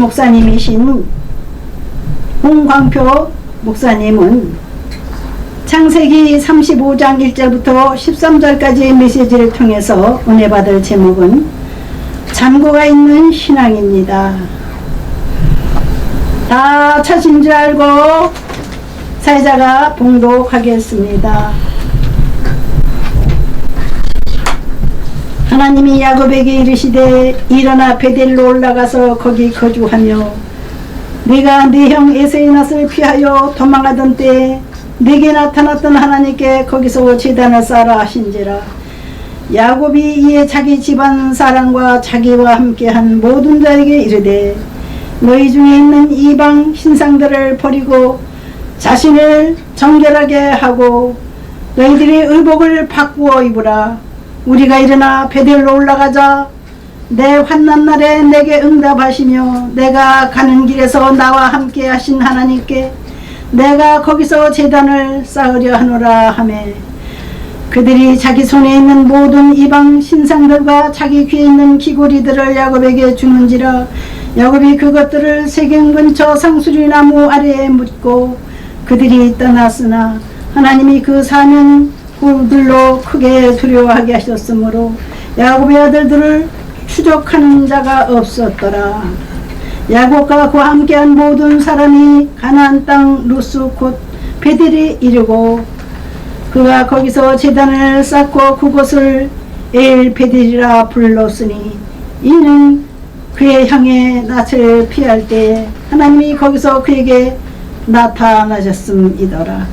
목사님이신 홍광표 목사님은 창세기 35장 1절부터 13절까지의 메시지를 통해서 은혜 받을 제목은 잔고가 있는 신앙입니다. 다 차신 줄 알고 사회자가 봉독하겠습니다. 하나님이 야곱에게 이르시되 일어나 베델로 올라가서 거기 거주하며 네가 네 형 에서의 낯을 피하여 도망하던 때에 네게 나타났던 하나님께 거기서 제단을 쌓아라 하신지라. 야곱이 이에 자기 집안 사람과 자기와 함께한 모든 자에게 이르되 너희 중에 있는 이방 신상들을 버리고 자신을 정결하게 하고 너희들이 의복을 바꾸어 입으라. 우리가 일어나 베델로 올라가자. 내 환난날에 내게 응답하시며 내가 가는 길에서 나와 함께 하신 하나님께 내가 거기서 제단을 쌓으려 하노라 하매 그들이 자기 손에 있는 모든 이방 신상들과 자기 귀에 있는 귀고리들을 야곱에게 주는지라. 야곱이 그것들을 세겜 근처 상수리나무 아래에 묻고 그들이 떠났으나 하나님이 그 사면꾼들로 크게 두려워하게 하셨으므로 야곱의 아들들을 추적하는 자가 없었더라. 야곱과 그와 함께한 모든 사람이 가나안 땅 루스 곧 베델에 이르고 그가 거기서 제단을 쌓고 그곳을 엘 베델이라 불렀으니 이는 그의 형의 낯을 피할 때 하나님이 거기서 그에게 나타나셨음이더라.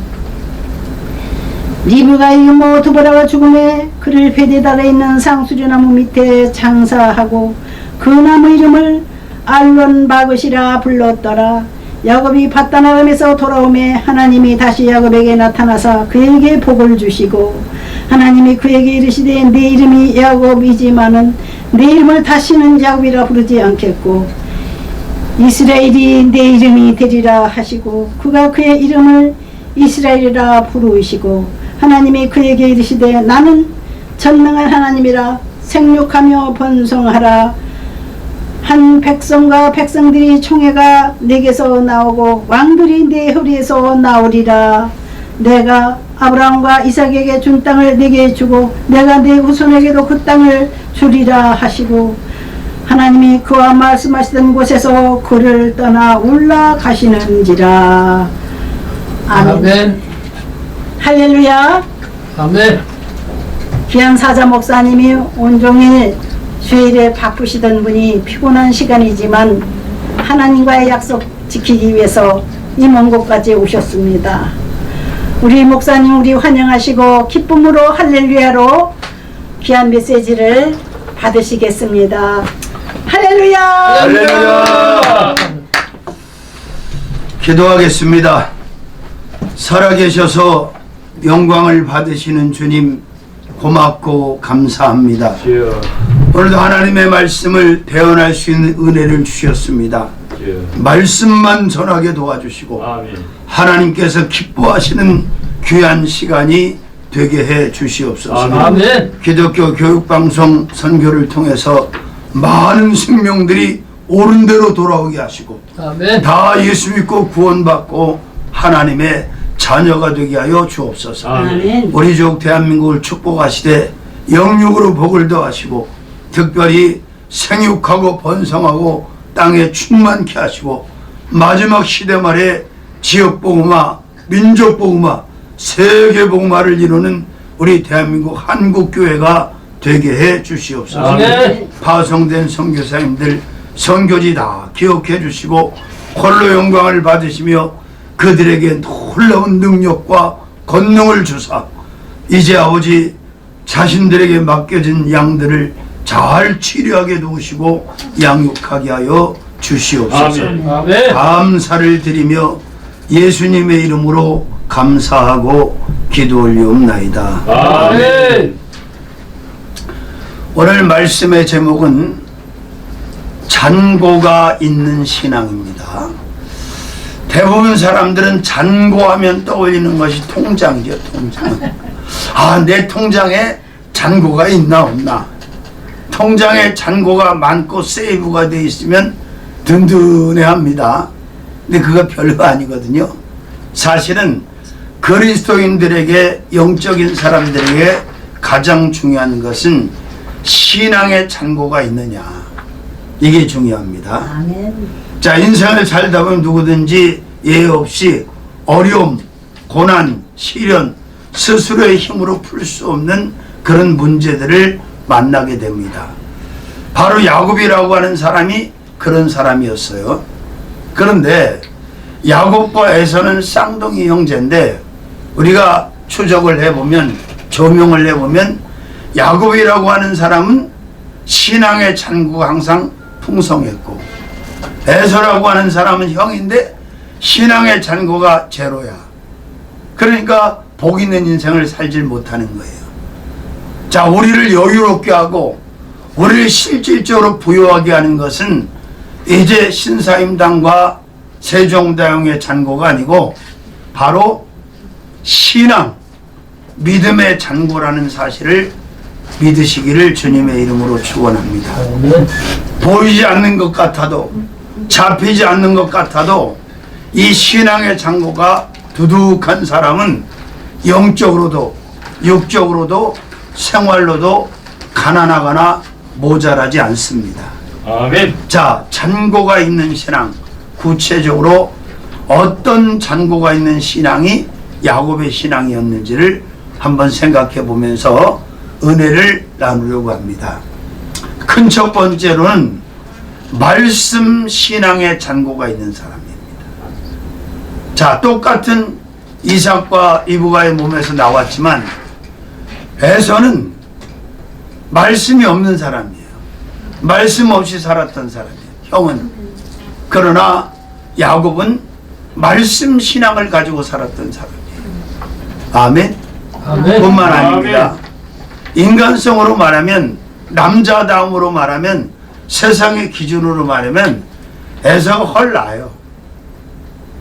리브가 이모 드보라가 죽음에 그를 베데달에 있는 상수리나무 밑에 장사하고 그 나무 이름을 알론바긋이라 불렀더라. 야곱이 밧단아람에서 돌아오매 하나님이 다시 야곱에게 나타나사 그에게 복을 주시고 하나님이 그에게 이르시되 네 이름이 야곱이지만은 네 이름을 다시는 야곱이라 부르지 않겠고 이스라엘이 내 이름이 되리라 하시고 그가 그의 이름을 이스라엘이라 부르시고 하나님이 그에게 이르시되 나는 전능한 하나님이라 생육하며 번성하라. 한 백성과 백성들이 총회가 내게서 나오고 왕들이 내 허리에서 나오리라. 내가 아브라함과 이삭에게 준 땅을 내게 주고 내가 내 후손에게도 그 땅을 주리라 하시고 하나님이 그와 말씀하시던 곳에서 그를 떠나 올라가시는지라. 아멘. 아멘. 할렐루야. 아멘. 귀한 사자 목사님이 온종일 주일에 바쁘시던 분이 피곤한 시간이지만 하나님과의 약속 지키기 위해서 이 먼 곳까지 오셨습니다. 우리 목사님 우리 환영하시고 기쁨으로 할렐루야로 귀한 메시지를 받으시겠습니다. 할렐루야. 할렐루야. 기도하겠습니다. 살아계셔서 영광을 받으시는 주님 고맙고 감사합니다. 오늘도 하나님의 말씀을 대언할 수 있는 은혜를 주셨습니다. 말씀만 전하게 도와주시고 하나님께서 기뻐하시는 귀한 시간이 되게 해 주시옵소서. 아멘. 기독교 교육방송 선교를 통해서 많은 생명들이 옳은 대로 돌아오게 하시고 아멘. 다 예수 믿고 구원받고 하나님의 자녀가 되게 하여 주옵소서. 아멘. 우리 족 대한민국을 축복하시되 영육으로 복을 더하시고 특별히 생육하고 번성하고 땅에 충만케 하시고 마지막 시대 말에 지역복음화, 민족복음화, 세계복음화를 이루는 우리 대한민국 한국교회가 되게 해 주시옵소서. 아멘. 파송된 선교사님들 선교지 다 기억해 주시고 홀로 영광을 받으시며 그들에게 놀라운 능력과 권능을 주사 이제 아버지 자신들에게 맡겨진 양들을 잘 치료하게 도우시고 양육하게 하여 주시옵소서. 아멘. 감사를 드리며 예수님의 이름으로 감사하고 기도 올리옵나이다. 아멘. 오늘 말씀의 제목은 잔고가 있는 신앙입니다. 대부분 사람들은 잔고하면 떠올리는 것이 통장이죠. 통장. 아, 내 통장에 잔고가 있나 없나. 통장에 잔고가 많고 세이브가 돼 있으면 든든해합니다. 근데 그거 별거 아니거든요. 사실은 그리스도인들에게, 영적인 사람들에게 가장 중요한 것은 신앙의 잔고가 있느냐, 이게 중요합니다. 아멘. 자, 인생을 살다 보면 누구든지 예외 없이 어려움, 고난, 시련, 스스로의 힘으로 풀 수 없는 그런 문제들을 만나게 됩니다. 바로 야곱이라고 하는 사람이 그런 사람이었어요. 그런데 야곱과 에서는 쌍둥이 형제인데, 우리가 추적을 해보면, 조명을 해보면, 야곱이라고 하는 사람은 신앙의 잔고가 항상 풍성했고, 에서라고 하는 사람은 형인데 신앙의 잔고가 제로야. 그러니까 복 있는 인생을 살질 못하는 거예요. 자, 우리를 여유롭게 하고 우리를 실질적으로 부유하게 하는 것은 이제 신사임당과 세종대왕의 잔고가 아니고 바로 신앙, 믿음의 잔고라는 사실을 믿으시기를 주님의 이름으로 축원합니다. 아멘. 보이지 않는 것 같아도, 잡히지 않는 것 같아도 이 신앙의 잔고가 두둑한 사람은 영적으로도 육적으로도 생활로도 가난하거나 모자라지 않습니다. 아멘. 자, 잔고가 있는 신앙, 구체적으로 어떤 잔고가 있는 신앙이 야곱의 신앙이었는지를 한번 생각해 보면서 은혜를 나누려고 합니다. 큰 첫 번째로는 말씀 신앙의 잔고가 있는 사람입니다. 자, 똑같은 이삭과 리브가의 몸에서 나왔지만 에서는 말씀이 없는 사람이에요. 말씀 없이 살았던 사람이에요, 형은. 그러나 야곱은 말씀 신앙을 가지고 살았던 사람이에요. 아멘. 아멘. 뿐만 아닙니다. 인간성으로 말하면, 남자다움으로 말하면, 세상의 기준으로 말하면 에서가 훨 나아요.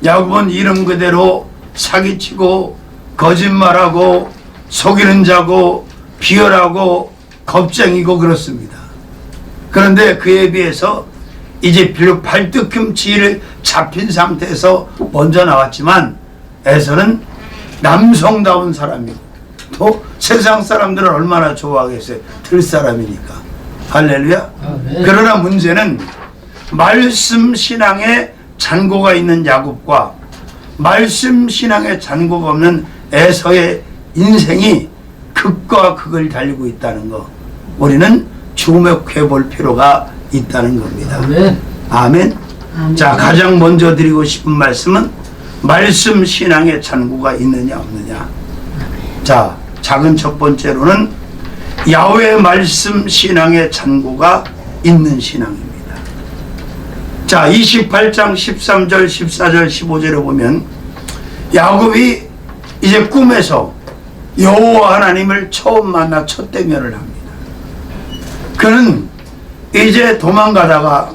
야곱은 이름 그대로 사기치고 거짓말하고 속이는 자고 비열하고 겁쟁이고 그렇습니다. 그런데 그에 비해서 이제 비록 발뒤꿈치를 잡힌 상태에서 먼저 나왔지만 에서는 남성다운 사람이고 또 세상 사람들은 얼마나 좋아하겠어요. 들 사람이니까. 할렐루야. 아멘. 그러나 문제는 말씀 신앙에 잔고가 있는 야곱과 말씀 신앙에 잔고가 없는 에서의 인생이 극과 극을 달리고 있다는 거, 우리는 주목해 볼 필요가 있다는 겁니다. 아멘. 아멘. 아멘. 자, 가장 먼저 드리고 싶은 말씀은 말씀 신앙에 잔고가 있느냐 없느냐. 자, 작은 첫 번째로는 야훼 말씀 신앙에 잔고가 있는 신앙입니다. 자, 28장 13절 14절 15절에 보면 야곱이 이제 꿈에서 여호와 하나님을 처음 만나 첫 대면을 합니다. 그는 이제 도망가다가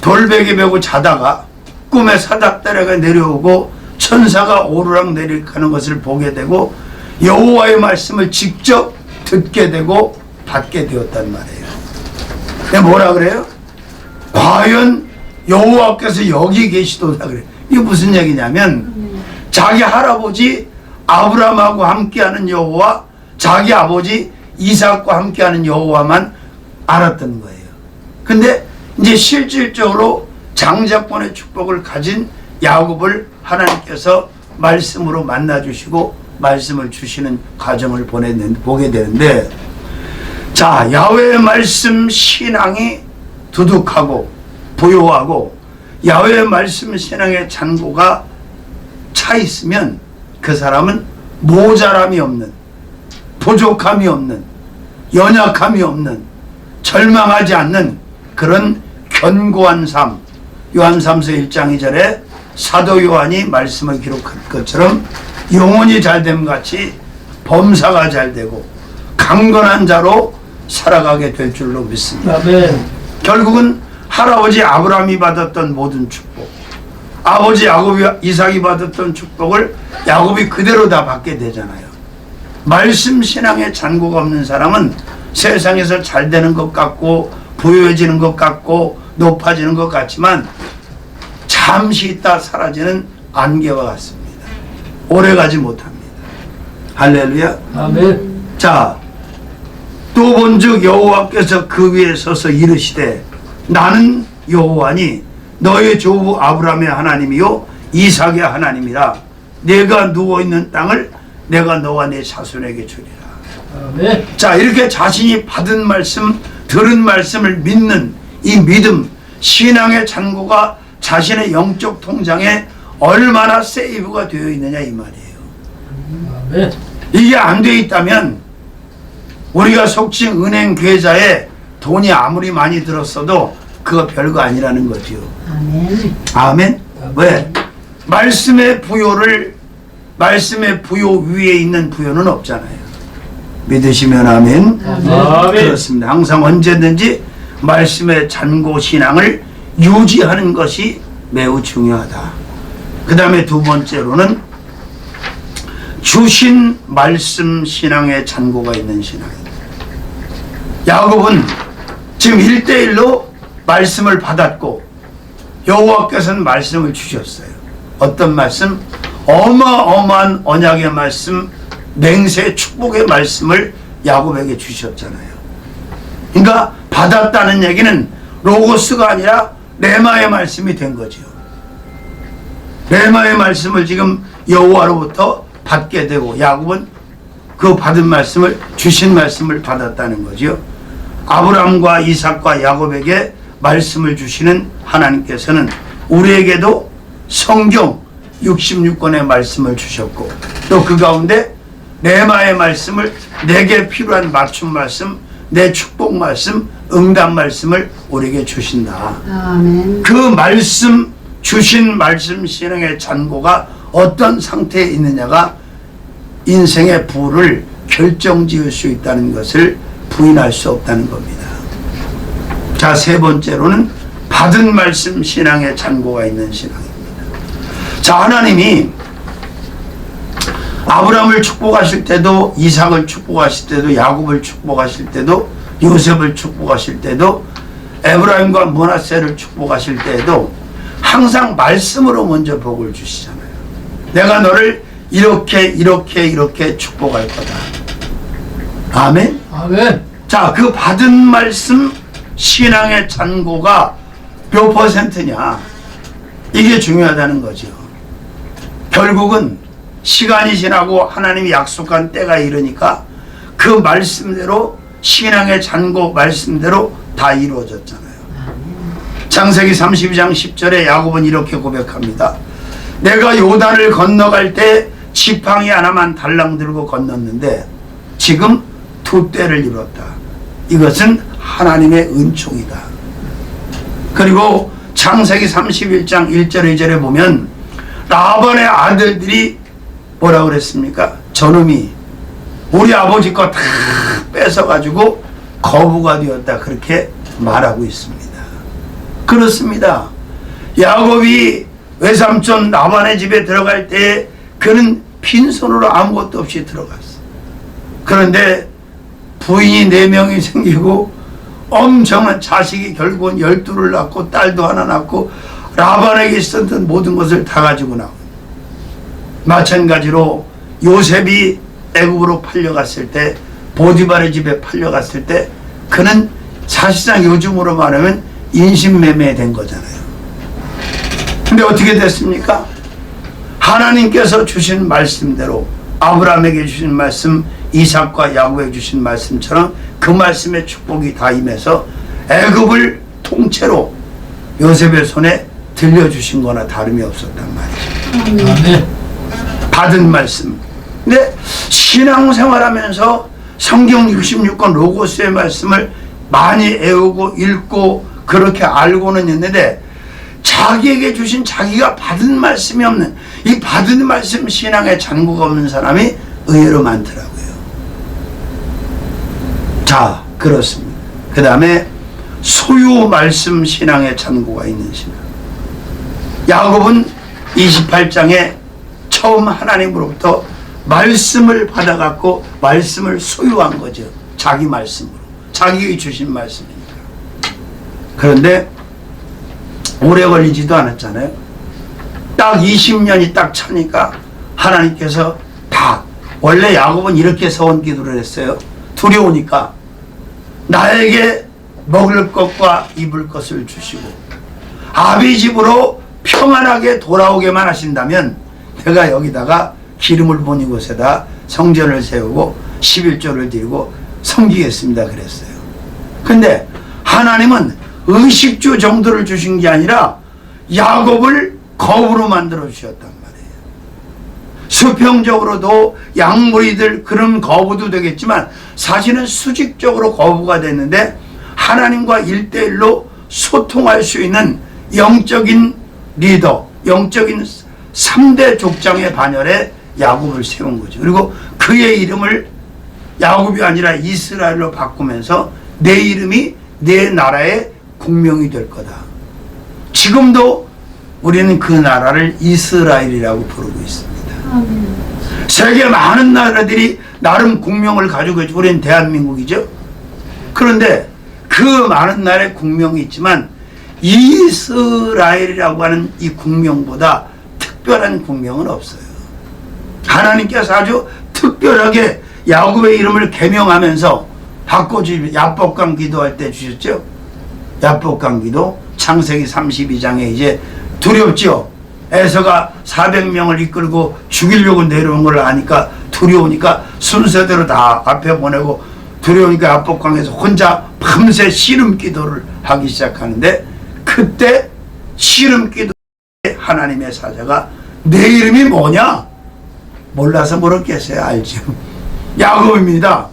돌베개 메고 자다가 꿈에 사닥다리가 내려오고 천사가 오르락 내리락 하는 것을 보게 되고 여호와의 말씀을 직접 듣게 되고 받게 되었단 말이에요. 근데 뭐라 그래요? 과연 여호와께서 여기 계시도다 그래요. 이게 무슨 얘기냐면 자기 할아버지 아브라함하고 함께하는 여호와, 자기 아버지 이삭과 함께하는 여호와만 알았던 거예요. 근데 이제 실질적으로 장자권의 축복을 가진 야곱을 하나님께서 말씀으로 만나주시고 말씀을 주시는 과정을 보게 되는데, 자, 야훼의 말씀 신앙이 두둑하고 부요하고 야훼의 말씀 신앙의 잔고가 차 있으면 그 사람은 모자람이 없는, 부족함이 없는, 연약함이 없는, 절망하지 않는 그런 견고한 삶. 요한 3서 1장 2절에 사도 요한이 말씀을 기록한 것처럼 영혼이 잘됨 같이 범사가 잘되고 강건한 자로 살아가게 될 줄로 믿습니다. 아멘. 결국은 할아버지 아브라함이 받았던 모든 축복, 아버지 야곱이 이삭이 받았던 축복을 야곱이 그대로 다 받게 되잖아요. 말씀 신앙에 잔고가 없는 사람은 세상에서 잘 되는 것 같고 부유해지는 것 같고 높아지는 것 같지만 잠시 있다 사라지는 안개와 같습니다. 오래가지 못합니다. 할렐루야. 아멘. 자, 또 본즉 여호와께서 그 위에 서서 이르시되 나는 여호와니 너의 조부 아브라함의 하나님이요 이삭의 하나님이라. 내가 누워있는 땅을 내가 너와 내 자손에게 주리라. 아멘. 자, 이렇게 자신이 받은 말씀, 들은 말씀을 믿는 이 믿음, 신앙의 잔고가 자신의 영적 통장에 얼마나 세이브가 되어 있느냐 이 말이에요. 아멘. 이게 안 돼 있다면 우리가 속칭 은행 계좌에 돈이 아무리 많이 들었어도 그거 별거 아니라는 거지요. 아멘. 아멘. 왜? 말씀의 부요 위에 있는 부요는 없잖아요. 믿으시면 아멘. 아멘. 그렇습니다. 항상 언제든지 말씀의 잔고 신앙을 유지하는 것이 매우 중요하다. 그 다음에 두 번째로는 주신 말씀 신앙의 잔고가 있는 신앙입니다. 야곱은 지금 1대1로 말씀을 받았고 여호와께서는 말씀을 주셨어요. 어떤 말씀? 어마어마한 언약의 말씀, 맹세 축복의 말씀을 야곱에게 주셨잖아요. 그러니까 받았다는 얘기는 로고스가 아니라 레마의 말씀이 된 거죠. 레마의 말씀을 지금 여호와로부터 받게 되고 야곱은 그 받은 말씀을, 주신 말씀을 받았다는 거죠. 아브라함과 이삭과 야곱에게 말씀을 주시는 하나님께서는 우리에게도 성경 66권의 말씀을 주셨고 또 그 가운데 레마의 말씀을 내게 필요한 맞춤 말씀, 내 축복 말씀, 응답 말씀을 우리에게 주신다. 아멘. 그 말씀, 주신 말씀 신앙의 잔고가 어떤 상태에 있느냐가 인생의 부를 결정지을 수 있다는 것을 부인할 수 없다는 겁니다. 자, 세 번째로는 받은 말씀 신앙의 잔고가 있는 신앙입니다. 자, 하나님이 아브라함을 축복하실 때도, 이삭을 축복하실 때도, 야곱을 축복하실 때도, 요셉을 축복하실 때도, 에브라임과 므낫세를 축복하실 때에도 항상 말씀으로 먼저 복을 주시잖아요. 내가 너를 이렇게 축복할 거다. 아멘. 아멘. 자, 그 받은 말씀 신앙의 잔고가 몇 퍼센트냐, 이게 중요하다는 거죠. 결국은 시간이 지나고 하나님이 약속한 때가 이르니까 그 말씀대로, 신앙의 잔고 말씀대로 다 이루어졌잖아요. 창세기 32장 10절에 야곱은 이렇게 고백합니다. 내가 요단을 건너갈 때 지팡이 하나만 달랑 들고 건넜는데 지금 두 떼를 이뤘다. 이것은 하나님의 은총이다. 그리고 창세기 31장 1절 2절에 보면 라반의 아들들이 뭐라고 그랬습니까? 저놈이 우리 아버지 거 다 뺏어가지고 거부가 되었다, 그렇게 말하고 있습니다. 그렇습니다. 야곱이 외삼촌 라반의 집에 들어갈 때 그는 빈손으로 아무것도 없이 들어갔어. 그런데 부인이 4명이 생기고 엄청난 자식이 결국은 12를 낳고 딸도 하나 낳고 라반에게 있었던 모든 것을 다 가지고 나옵니다. 마찬가지로 요셉이 애굽으로 팔려갔을 때, 보디발의 집에 팔려갔을 때 그는 사실상 요즘으로 말하면 인신매매된 거잖아요. 근데 어떻게 됐습니까? 하나님께서 주신 말씀대로 아브라함에게 주신 말씀, 이삭과 야곱에게 주신 말씀처럼 그 말씀의 축복이 다 임해서 애굽을 통째로 요셉의 손에 들려주신 거나 다름이 없었단 말이죠. 아멘. 받은 말씀. 근데 신앙생활하면서 성경 66권 로고스의 말씀을 많이 애우고 읽고 그렇게 알고는 있는데 자기에게 주신, 자기가 받은 말씀이 없는, 이 받은 말씀 신앙에 잔고가 없는 사람이 의외로 많더라고요. 자, 그렇습니다. 그 다음에 소유 말씀 신앙에 잔고가 있는 신앙. 야곱은 28장에 처음 하나님으로부터 말씀을 받아갖고 말씀을 소유한 거죠. 자기 말씀으로. 자기에게 주신 말씀이니까. 그런데 오래 걸리지도 않았잖아요. 딱 20년이 딱 차니까 하나님께서 다, 원래 야곱은 이렇게 서원 기도를 했어요. 두려우니까 나에게 먹을 것과 입을 것을 주시고 아비 집으로 평안하게 돌아오게만 하신다면 내가 여기다가 기름을 본 이곳에다 성전을 세우고 11조를 드리고 섬기겠습니다 그랬어요. 근데 하나님은 의식주 정도를 주신 게 아니라 야곱을 거부로 만들어 주셨단 말이에요. 수평적으로도 양무리들 그런 거부도 되겠지만 사실은 수직적으로 거부가 됐는데 하나님과 1대1로 소통할 수 있는 영적인 리더, 영적인 3대 족장의 반열에 야곱을 세운 거죠. 그리고 그의 이름을 야곱이 아니라 이스라엘로 바꾸면서 내 이름이 내 나라의 국명이 될 거다. 지금도 우리는 그 나라를 이스라엘이라고 부르고 있습니다. 세계 많은 나라들이 나름 국명을 가지고 있죠. 우리는 대한민국이죠. 그런데 그 많은 나라의 국명이 있지만 이스라엘이라고 하는 이 국명보다 특별한 국명은 없어요. 하나님께서 아주 특별하게 야곱의 이름을 계명하면서 바꿔주시면 야복강 기도할 때 주셨죠. 야복강 기도 창세기 32장에 이제 두렵죠. 에서가 400명을 이끌고 죽이려고 내려온 걸 아니까 두려우니까 순서대로 다 앞에 보내고 두려우니까 야복강에서 혼자 밤새 씨름 기도를 하기 시작하는데 그때 씨름 기도에 하나님의 사자가 내 이름이 뭐냐? 몰라서 물었겠어요. 알죠. 야곱입니다.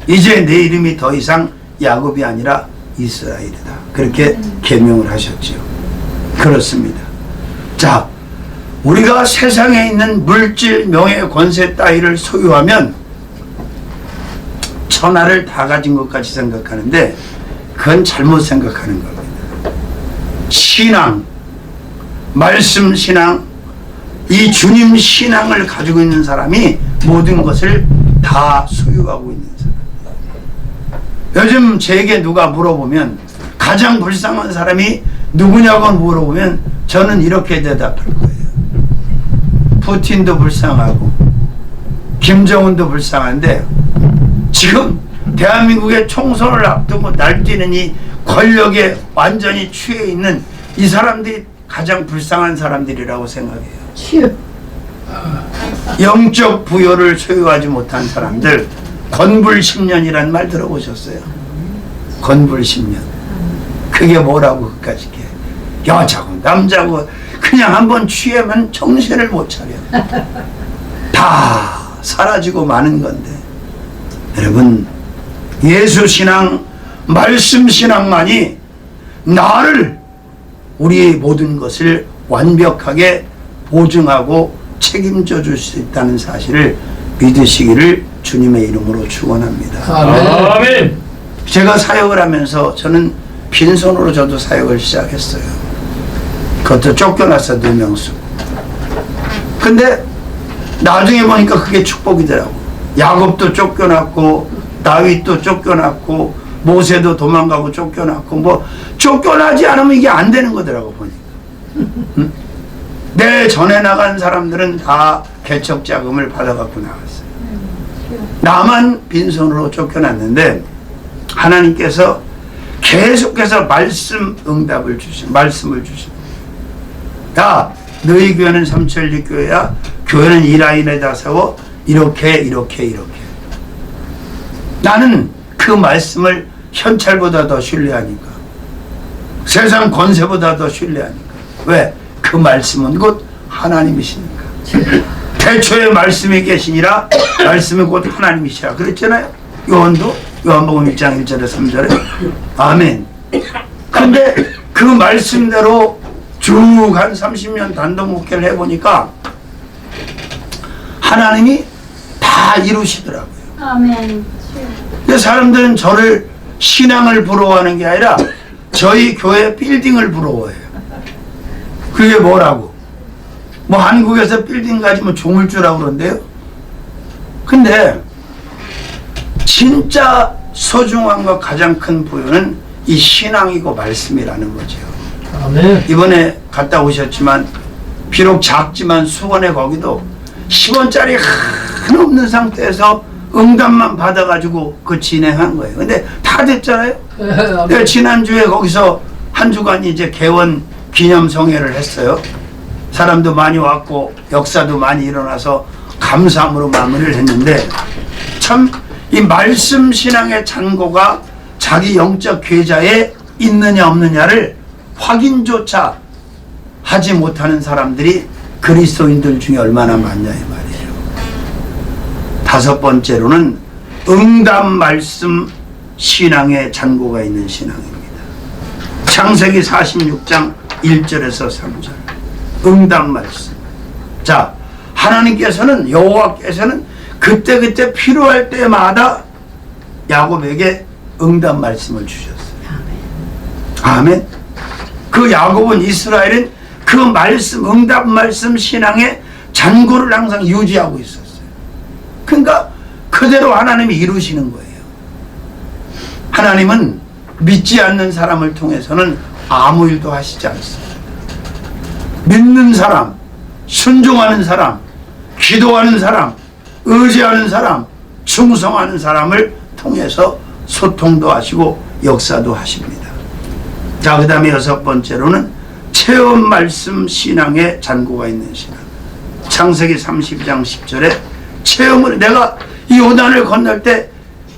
이제 내 이름이 더 이상 야곱이 아니라 이스라엘이다. 그렇게 계명을 하셨죠. 그렇습니다. 자, 우리가 세상에 있는 물질, 명예, 권세 따위를 소유하면 천하를 다 가진 것 같이 생각하는데 그건 잘못 생각하는 겁니다. 신앙, 말씀 신앙, 이 주님 신앙을 가지고 있는 사람이 모든 것을 다 소유하고 있는 사람. 요즘 제게 누가 물어보면 가장 불쌍한 사람이 누구냐고 물어보면 저는 이렇게 대답할 거예요. 푸틴도 불쌍하고 김정은도 불쌍한데 지금 대한민국의 총선을 앞두고 날뛰는 이 권력에 완전히 취해 있는 이 사람들이 가장 불쌍한 사람들이라고 생각해요. 영적 부여를 소유하지 못한 사람들, 건불십년이란 말 들어보셨어요? 건불십년. 그게 뭐라고 그까짓 게 여자고 남자고 그냥 한번 취하면 정신을 못 차려. 다 사라지고 마는 건데 여러분, 예수 신앙, 말씀 신앙만이 나를, 우리의 모든 것을 완벽하게 보증하고 책임져 줄 수 있다는 사실을 믿으시기를 주님의 이름으로 축원합니다. 아멘. 제가 사역을 하면서 저는 빈손으로 저도 사역을 시작했어요. 그것도 쫓겨나서 4명수. 근데 나중에 보니까 그게 축복이더라고. 야곱도 쫓겨났고 다윗도 쫓겨났고 모세도 도망가고 쫓겨났고 뭐 쫓겨나지 않으면 이게 안 되는 거더라고 보니까. 응? 내 전에 나간 사람들은 다 개척 자금을 받아갖고 나갔어요. 나만 빈손으로 쫓겨났는데 하나님께서 계속해서 말씀 응답을 말씀을 주십니다. 야, 너희 교회는 삼천리 교회야. 교회는 이 라인에다 세워. 이렇게. 나는 그 말씀을 현찰보다 더 신뢰하니까. 세상 권세보다 더 신뢰하니까. 왜? 그 말씀은 곧 하나님이시니까. 태초에 말씀이 계시니라. 말씀이 곧 하나님이시라. 그랬잖아요. 요한복음 1장 1절에 3절에. 아멘. 근데 그 말씀대로 쭉 한 30년 단독 목회를 해보니까 하나님이 다 이루시더라고요. 아멘. 근데 사람들은 저를 신앙을 부러워하는 게 아니라 저희 교회 빌딩을 부러워해요. 그게 뭐라고? 뭐 한국에서 빌딩 가지면 조물주라고 그러는데요. 근데 진짜 소중한 것 가장 큰 부여는 이 신앙이고 말씀이라는 거죠. 아멘. 이번에 갔다 오셨지만 비록 작지만 수원에 거기도 10원짜리 한없는 상태에서 응답만 받아가지고 그 진행한 거예요. 근데 다 됐잖아요. 내가 지난주에 거기서 한 주간 이제 개원 기념성회를 했어요. 사람도 많이 왔고 역사도 많이 일어나서 감사함으로 마무리를 했는데, 참 이 말씀 신앙의 잔고가 자기 영적 계좌에 있느냐 없느냐를 확인조차 하지 못하는 사람들이 그리스도인들 중에 얼마나 많냐 이 말이에요. 다섯 번째로는 응답 말씀 신앙의 잔고가 있는 신앙입니다. 창세기 46장 1절에서 3절 응답 말씀. 자, 하나님께서는, 여호와께서는 그때그때 필요할 때마다 야곱에게 응답 말씀을 주셨어요. 아멘. 그 야곱은, 이스라엘은 그 말씀, 응답 말씀 신앙의 잔고를 항상 유지하고 있었어요. 그러니까 그대로 하나님이 이루시는 거예요. 하나님은 믿지 않는 사람을 통해서는 아무 일도 하시지 않습니다. 믿는 사람, 순종하는 사람, 기도하는 사람, 의지하는 사람, 충성하는 사람을 통해서 소통도 하시고 역사도 하십니다. 자, 그 다음에 여섯 번째로는 체험 말씀 신앙의 잔고가 있는 신앙. 창세기 30장 10절에 체험을, 내가 이 요단을 건널 때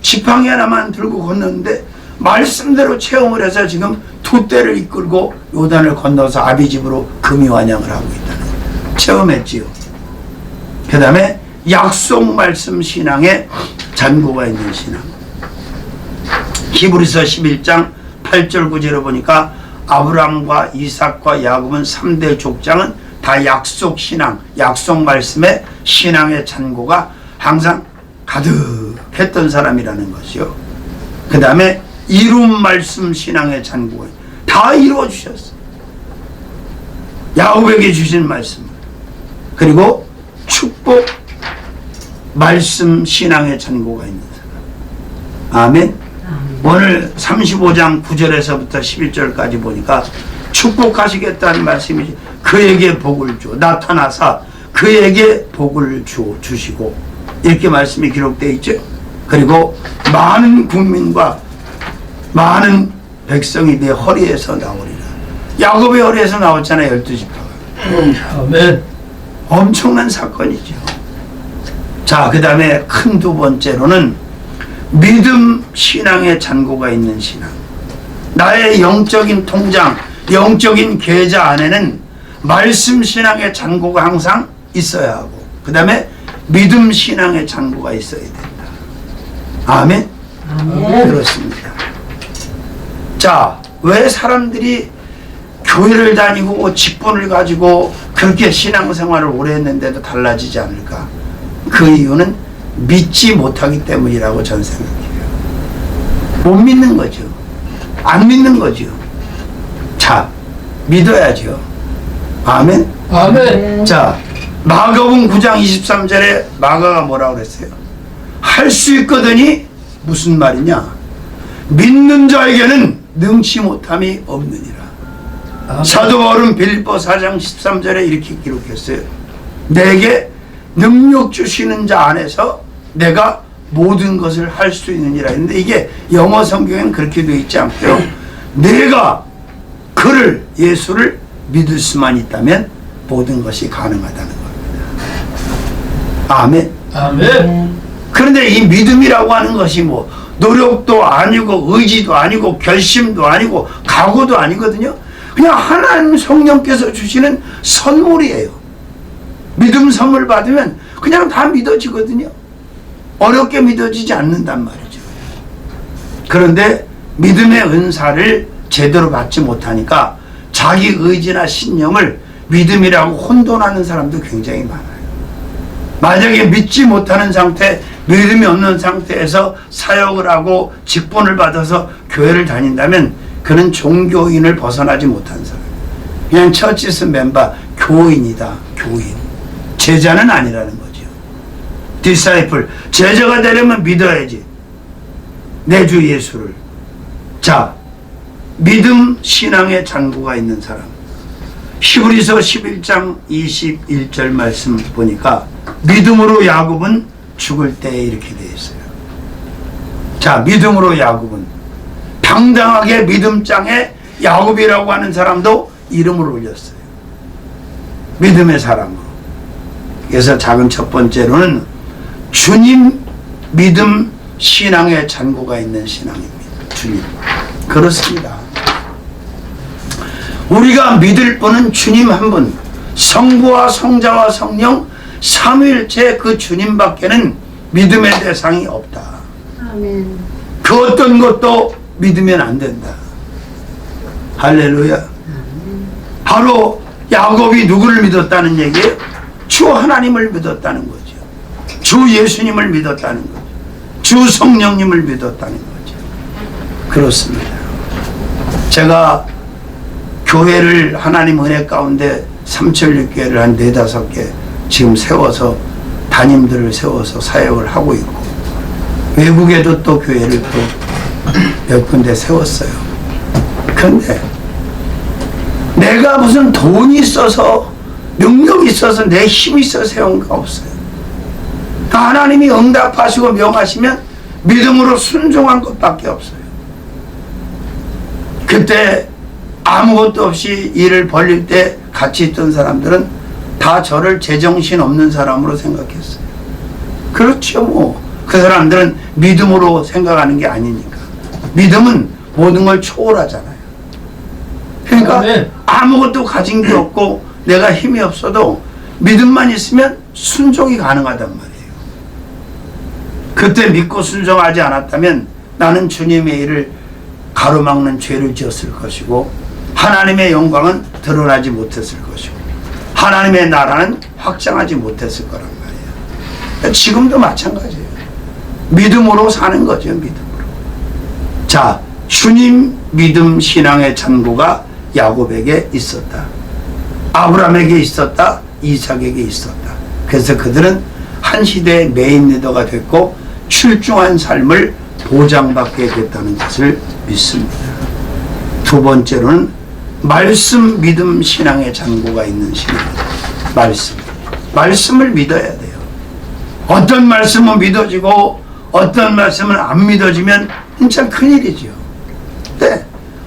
지팡이 하나만 들고 건넜는데 말씀대로 체험을 해서 지금 두 떼를 이끌고 요단을 건너서 아비 집으로 금이 환영을 하고 있다는 거예요. 체험했지요. 그 다음에 약속 말씀 신앙의 잔고가 있는 신앙. 히브리서 11장 8절 9절을 보니까 아브라함과 이삭과 야곱은 3대 족장은 다 약속 신앙, 약속 말씀의 신앙의 잔고가 항상 가득했던 사람이라는 것이요. 그 다음에 이룬 말씀 신앙의 잔고가 다 이루어 주셨어요. 야곱에게 주신 말씀, 그리고 축복 말씀 신앙의 잔고가 있는 사람. 아멘. 오늘 35장 9절에서부터 11절까지 보니까 축복하시겠다는 말씀이지. 그에게 복을 주, 나타나사 그에게 복을 주시고, 이렇게 말씀이 기록되어 있죠. 그리고 많은 국민과 많은 백성이 내 허리에서 나오리라. 야곱의 허리에서 나왔잖아요. 12지파가. 아멘. 엄청난 사건이죠. 자, 그 다음에 큰 두 번째로는 믿음 신앙의 잔고가 있는 신앙. 나의 영적인 통장, 영적인 계좌 안에는 말씀 신앙의 잔고가 항상 있어야 하고, 그 다음에 믿음 신앙의 잔고가 있어야 된다. 아멘? 아멘. 그렇습니다. 자, 왜 사람들이 교회를 다니고 직분을 가지고 그렇게 신앙생활을 오래 했는데도 달라지지 않을까? 그 이유는 믿지 못하기 때문이라고 저는 생각해요. 못 믿는 거죠. 안 믿는 거죠. 자, 믿어야죠. 아멘. 아멘. 자, 마가복음 9장 23절에 마가가 뭐라고 그랬어요? 할 수 있거든이 무슨 말이냐? 믿는 자에게는 능치 못함이 없느니라. 아멘. 사도 바울은 빌립보 4장 13절에 이렇게 기록했어요. 내게 능력 주시는 자 안에서 내가 모든 것을 할 수 있느니라 했는데, 이게 영어 성경에는 그렇게 되어 있지 않고요. 내가 그를, 예수를 믿을 수만 있다면 모든 것이 가능하다는 겁니다. 아멘. 아멘. 그런데 이 믿음이라고 하는 것이 뭐 노력도 아니고 의지도 아니고 결심도 아니고 각오도 아니거든요. 그냥 하나님 성령께서 주시는 선물이에요. 믿음 선물 받으면 그냥 다 믿어지거든요. 어렵게 믿어지지 않는단 말이죠. 그런데 믿음의 은사를 제대로 받지 못하니까 자기 의지나 신념을 믿음이라고 혼돈하는 사람도 굉장히 많아요. 만약에 믿지 못하는 상태, 믿음이 없는 상태에서 사역을 하고 직분을 받아서 교회를 다닌다면 그는 종교인을 벗어나지 못한 사람. 그냥 처치스 멤버, 교인이다. 교인. 제자는 아니라는 거죠. 디사이플. 제자가 되려면 믿어야지. 내 주 예수를. 자, 믿음 신앙의 잔고가 있는 사람. 히브리서 11장 21절 말씀 보니까 믿음으로 야곱은 죽을 때에 이렇게 되어 있어요. 자, 믿음으로 야곱은 당당하게 믿음장에 야곱이라고 하는 사람도 이름을 올렸어요. 믿음의 사람으로. 그래서 작은 첫 번째로는 주님 믿음 신앙의 잔고가 있는 신앙입니다. 주님. 그렇습니다. 우리가 믿을 분은 주님 한 분, 성부와 성자와 성령 삼위일체 그 주님밖에는 믿음의 대상이 없다. 아멘. 그 어떤 것도 믿으면 안 된다. 할렐루야. 바로 야곱이 누구를 믿었다는 얘기예요? 주 하나님을 믿었다는 거죠. 주 예수님을 믿었다는 거죠. 주 성령님을 믿었다는 거죠. 그렇습니다. 제가 교회를 하나님 은혜 가운데 삼천육교회를 한 4-5개 지금 세워서 담임들을 세워서 사역을 하고 있고, 외국에도 또 교회를 또 몇 군데 세웠어요. 그런데 내가 무슨 돈이 있어서 능력이 있어서 내 힘이 있어서 세운 거 없어요. 하나님이 응답하시고 명하시면 믿음으로 순종한 것밖에 없어요. 그때 아무것도 없이 일을 벌릴 때 같이 있던 사람들은 다 저를 제정신 없는 사람으로 생각했어요. 그렇죠. 뭐 그 사람들은 믿음으로 생각하는 게 아니니까. 믿음은 모든 걸 초월하잖아요. 그러니까 네. 아무것도 가진 게 없고 내가 힘이 없어도 믿음만 있으면 순종이 가능하단 말이에요. 그때 믿고 순종하지 않았다면 나는 주님의 일을 가로막는 죄를 지었을 것이고, 하나님의 영광은 드러나지 못했을 것이고, 하나님의 나라는 확장하지 못했을 거란 말이에요. 지금도 마찬가지예요. 믿음으로 사는 거죠. 믿음으로. 자, 주님 믿음 신앙의 잔고가 야곱에게 있었다. 아브라함에게 있었다. 이삭에게 있었다. 그래서 그들은 한 시대의 메인 리더가 됐고 출중한 삶을 보장받게 됐다는 것을 믿습니다. 두 번째로는 말씀 믿음 신앙의 잔고가 있는 신앙입니다. 말씀을 믿어야 돼요. 어떤 말씀은 믿어지고 어떤 말씀은 안 믿어지면 진짜 큰일이죠. 네.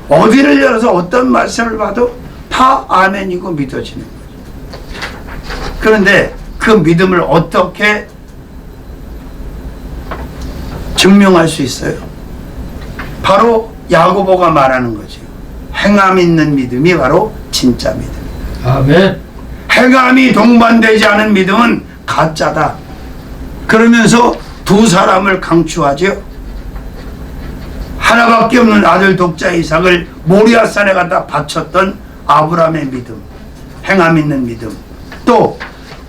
어디를 열어서 어떤 말씀을 봐도 다 아멘이고 믿어지는 거죠. 그런데 그 믿음을 어떻게 증명할 수 있어요? 바로 야고보가 말하는 거죠. 행함 있는 믿음이 바로 진짜 믿음이다. 아멘. 행함이 동반되지 않은 믿음은 가짜다. 그러면서 두 사람을 강추하죠. 하나밖에 없는 아들 독자 이삭을 모리아산에 갖다 바쳤던 아브라함의 믿음, 행함 있는 믿음. 또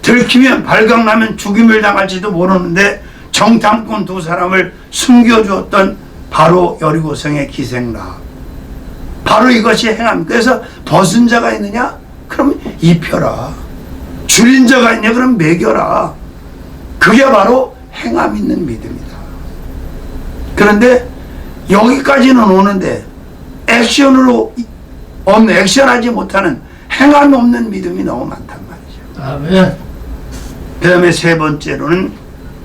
들키면 발각나면 죽임을 당할지도 모르는데 정탐꾼 두 사람을 숨겨주었던 바로 여리고성의 기생라. 바로 이것이 행함. 그래서 벗은 자가 있느냐? 그럼 입혀라. 줄인 자가 있냐? 그럼 먹여라. 그게 바로 행함 있는 믿음이다. 그런데 여기까지는 오는데 액션으로 없는, 액션하지 못하는 행함 없는 믿음이 너무 많단 말이죠. 아멘. 그 다음에 세 번째로는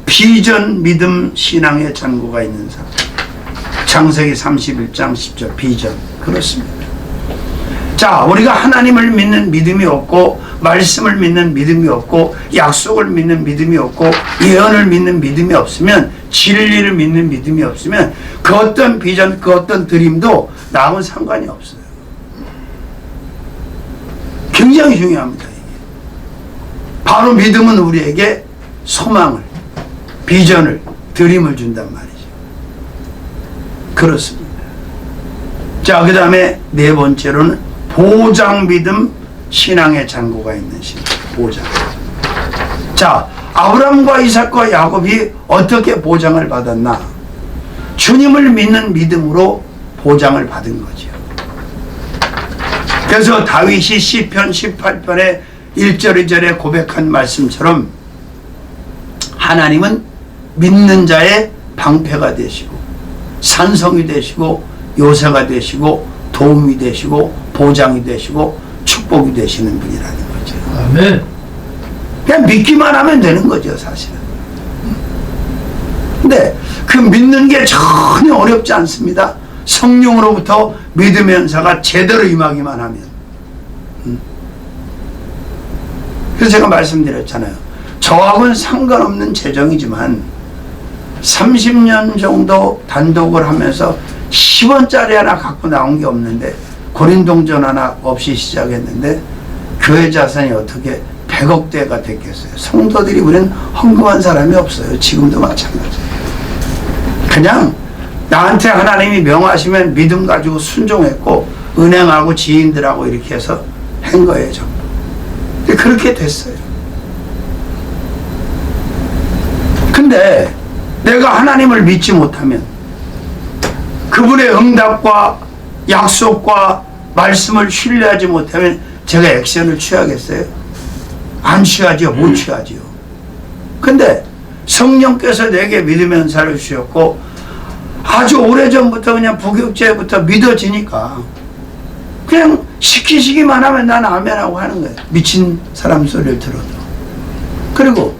비전 믿음 신앙의 잔고가 있는 사람. 창세기 31장 10절 비전. 그렇습니다. 자, 우리가 하나님을 믿는 믿음이 없고 말씀을 믿는 믿음이 없고 약속을 믿는 믿음이 없고 예언을 믿는 믿음이 없으면, 진리를 믿는 믿음이 없으면 그 어떤 비전, 그 어떤 드림도 나하고는 상관이 없어요. 굉장히 중요합니다. 이게. 바로 믿음은 우리에게 소망을, 비전을, 드림을 준단 말이죠. 그렇습니다. 자, 그 다음에 네 번째로는 보장 믿음 신앙의 잔고가 있는 신앙. 보장. 자, 아브라함과 이삭과 야곱이 어떻게 보장을 받았나? 주님을 믿는 믿음으로 보장을 받은 거죠. 그래서 다윗이 시편 18편에 1절 2절에 고백한 말씀처럼 하나님은 믿는 자의 방패가 되시고 산성이 되시고 요새가 되시고 도움이 되시고 보장이 되시고 축복이 되시는 분이라는 거죠. 아멘. 그냥 믿기만 하면 되는 거죠, 사실은. 근데 그 믿는 게 전혀 어렵지 않습니다. 성령으로부터 믿음의 은사가 제대로 임하기만 하면. 그래서 제가 말씀드렸잖아요. 저하고는 상관없는 재정이지만 30년 정도 단독을 하면서 10원짜리 하나 갖고 나온 게 없는데 고린동전 하나 없이 시작했는데 교회 자산이 어떻게 100억대가 됐겠어요. 성도들이 우리는 헌금한 사람이 없어요. 지금도 마찬가지예요. 그냥 나한테 하나님이 명하시면 믿음 가지고 순종했고 은행하고 지인들하고 이렇게 해서 한 거예요. 전부. 그렇게 됐어요. 근데 내가 하나님을 믿지 못하면 그분의 응답과 약속과 말씀을 신뢰하지 못하면 제가 액션을 취하겠어요? 안 취하지요. 못 취하지요. 근데 성령께서 내게 믿음의 은사를 주셨고 아주 오래전부터 그냥 부교육제부터 믿어지니까 그냥 시키시기만 하면 나는 아멘하고 하는 거예요. 미친 사람 소리를 들어도. 그리고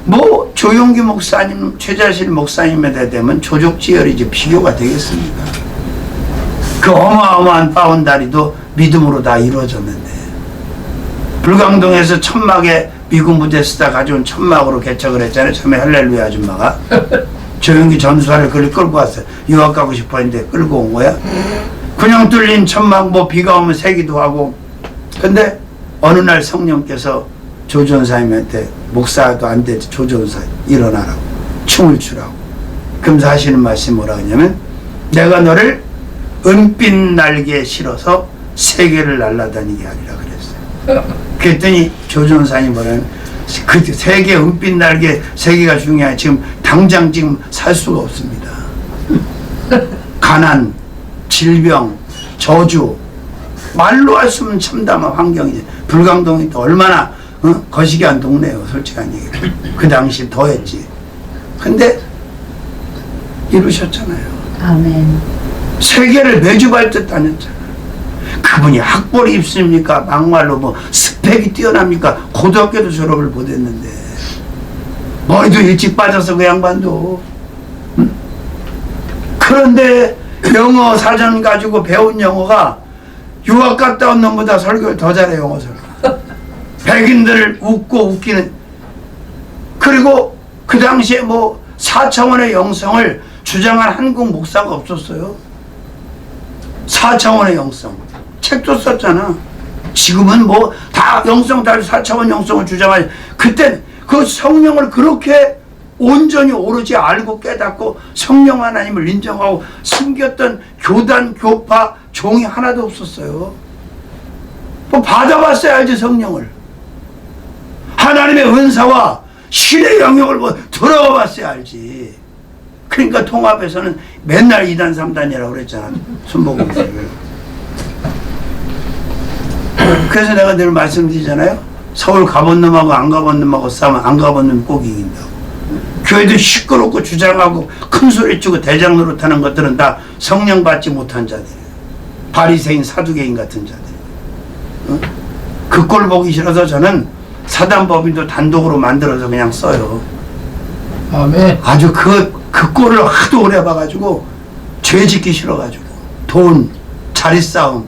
뭐 조용기 목사님, 최자실 목사님에 되면 조족지혈이지 비교가 되겠습니까? 그 어마어마한 바운다리도 믿음으로 다 이루어졌는데 불광동에서 천막에 미군 부대 쓰다 가져온 천막으로 개척을 했잖아요. 처음에 할렐루야 아줌마가 조용기 전수사를 끌고 왔어요. 유학 가고 싶어 했는데 끌고 온 거야. 그냥 뚫린 천막 뭐 비가 오면 새기도 하고. 근데 어느 날 성령께서 조전사님한테 목사도 안 돼 조전사 일어나라고 춤을 추라고. 그러면서 하시는 말씀이 뭐라 하냐면 내가 너를 은빛 날개에 실어서 세계를 날아다니게 하리라 그랬어요. 그랬더니 조전사님 뭐라면 그 세계 은빛 날개 세계가 중요해. 지금 당장 지금 살 수가 없습니다. 가난, 질병, 저주 말로 할 수 없는 참담한 환경이지. 불광동이 또 얼마나 거시기한 동네예요. 솔직한 얘기로. 그 당시 더했지. 근데 이루셨잖아요. 아멘. 세계를 매주 밟듯 다녔잖아요. 그분이 학벌이 있습니까? 막말로 뭐 스펙이 뛰어납니까? 고등학교도 졸업을 못했는데 머리도 일찍 빠져서 그 양반도. 그런데 영어 사전 가지고 배운 영어가 유학 갔다 온 놈보다 설교를 더 잘해. 영어 설교. 백인들을 웃고 웃기는. 그리고 그 당시에 뭐 4차원의 영성을 주장한 한국 목사가 없었어요. 4차원의 영성 책도 썼잖아. 지금은 뭐 다 영성 다 4차원 영성을 주장하지. 그때 그 성령을 그렇게 온전히 오로지 알고 깨닫고 성령 하나님을 인정하고 숨겼던 교단 교파 종이 하나도 없었어요. 뭐 받아봤어야 알지. 성령을 하나님의 은사와 신의 영역을 뭐 들어가 봤어야 알지. 그러니까 통합에서는 맨날 2단 3단이라고 그랬잖아. 순복음을. 그래서 내가 늘 말씀드리잖아요. 서울 가본 놈하고 안 가본 놈하고 싸우면 안 가본 놈이 꼭 이긴다고. 교회도 시끄럽고 주장하고 큰 소리 치고 대장 노릇하는 것들은 다 성령 받지 못한 자들이에요. 바리새인 사두개인 같은 자들. 그 꼴 보기 싫어서 저는 사단법인도 단독으로 만들어서 그냥 써요. 아멘. 아주 그 꼴을 하도 오래 봐가지고 죄 짓기 싫어가지고 돈, 자리 싸움,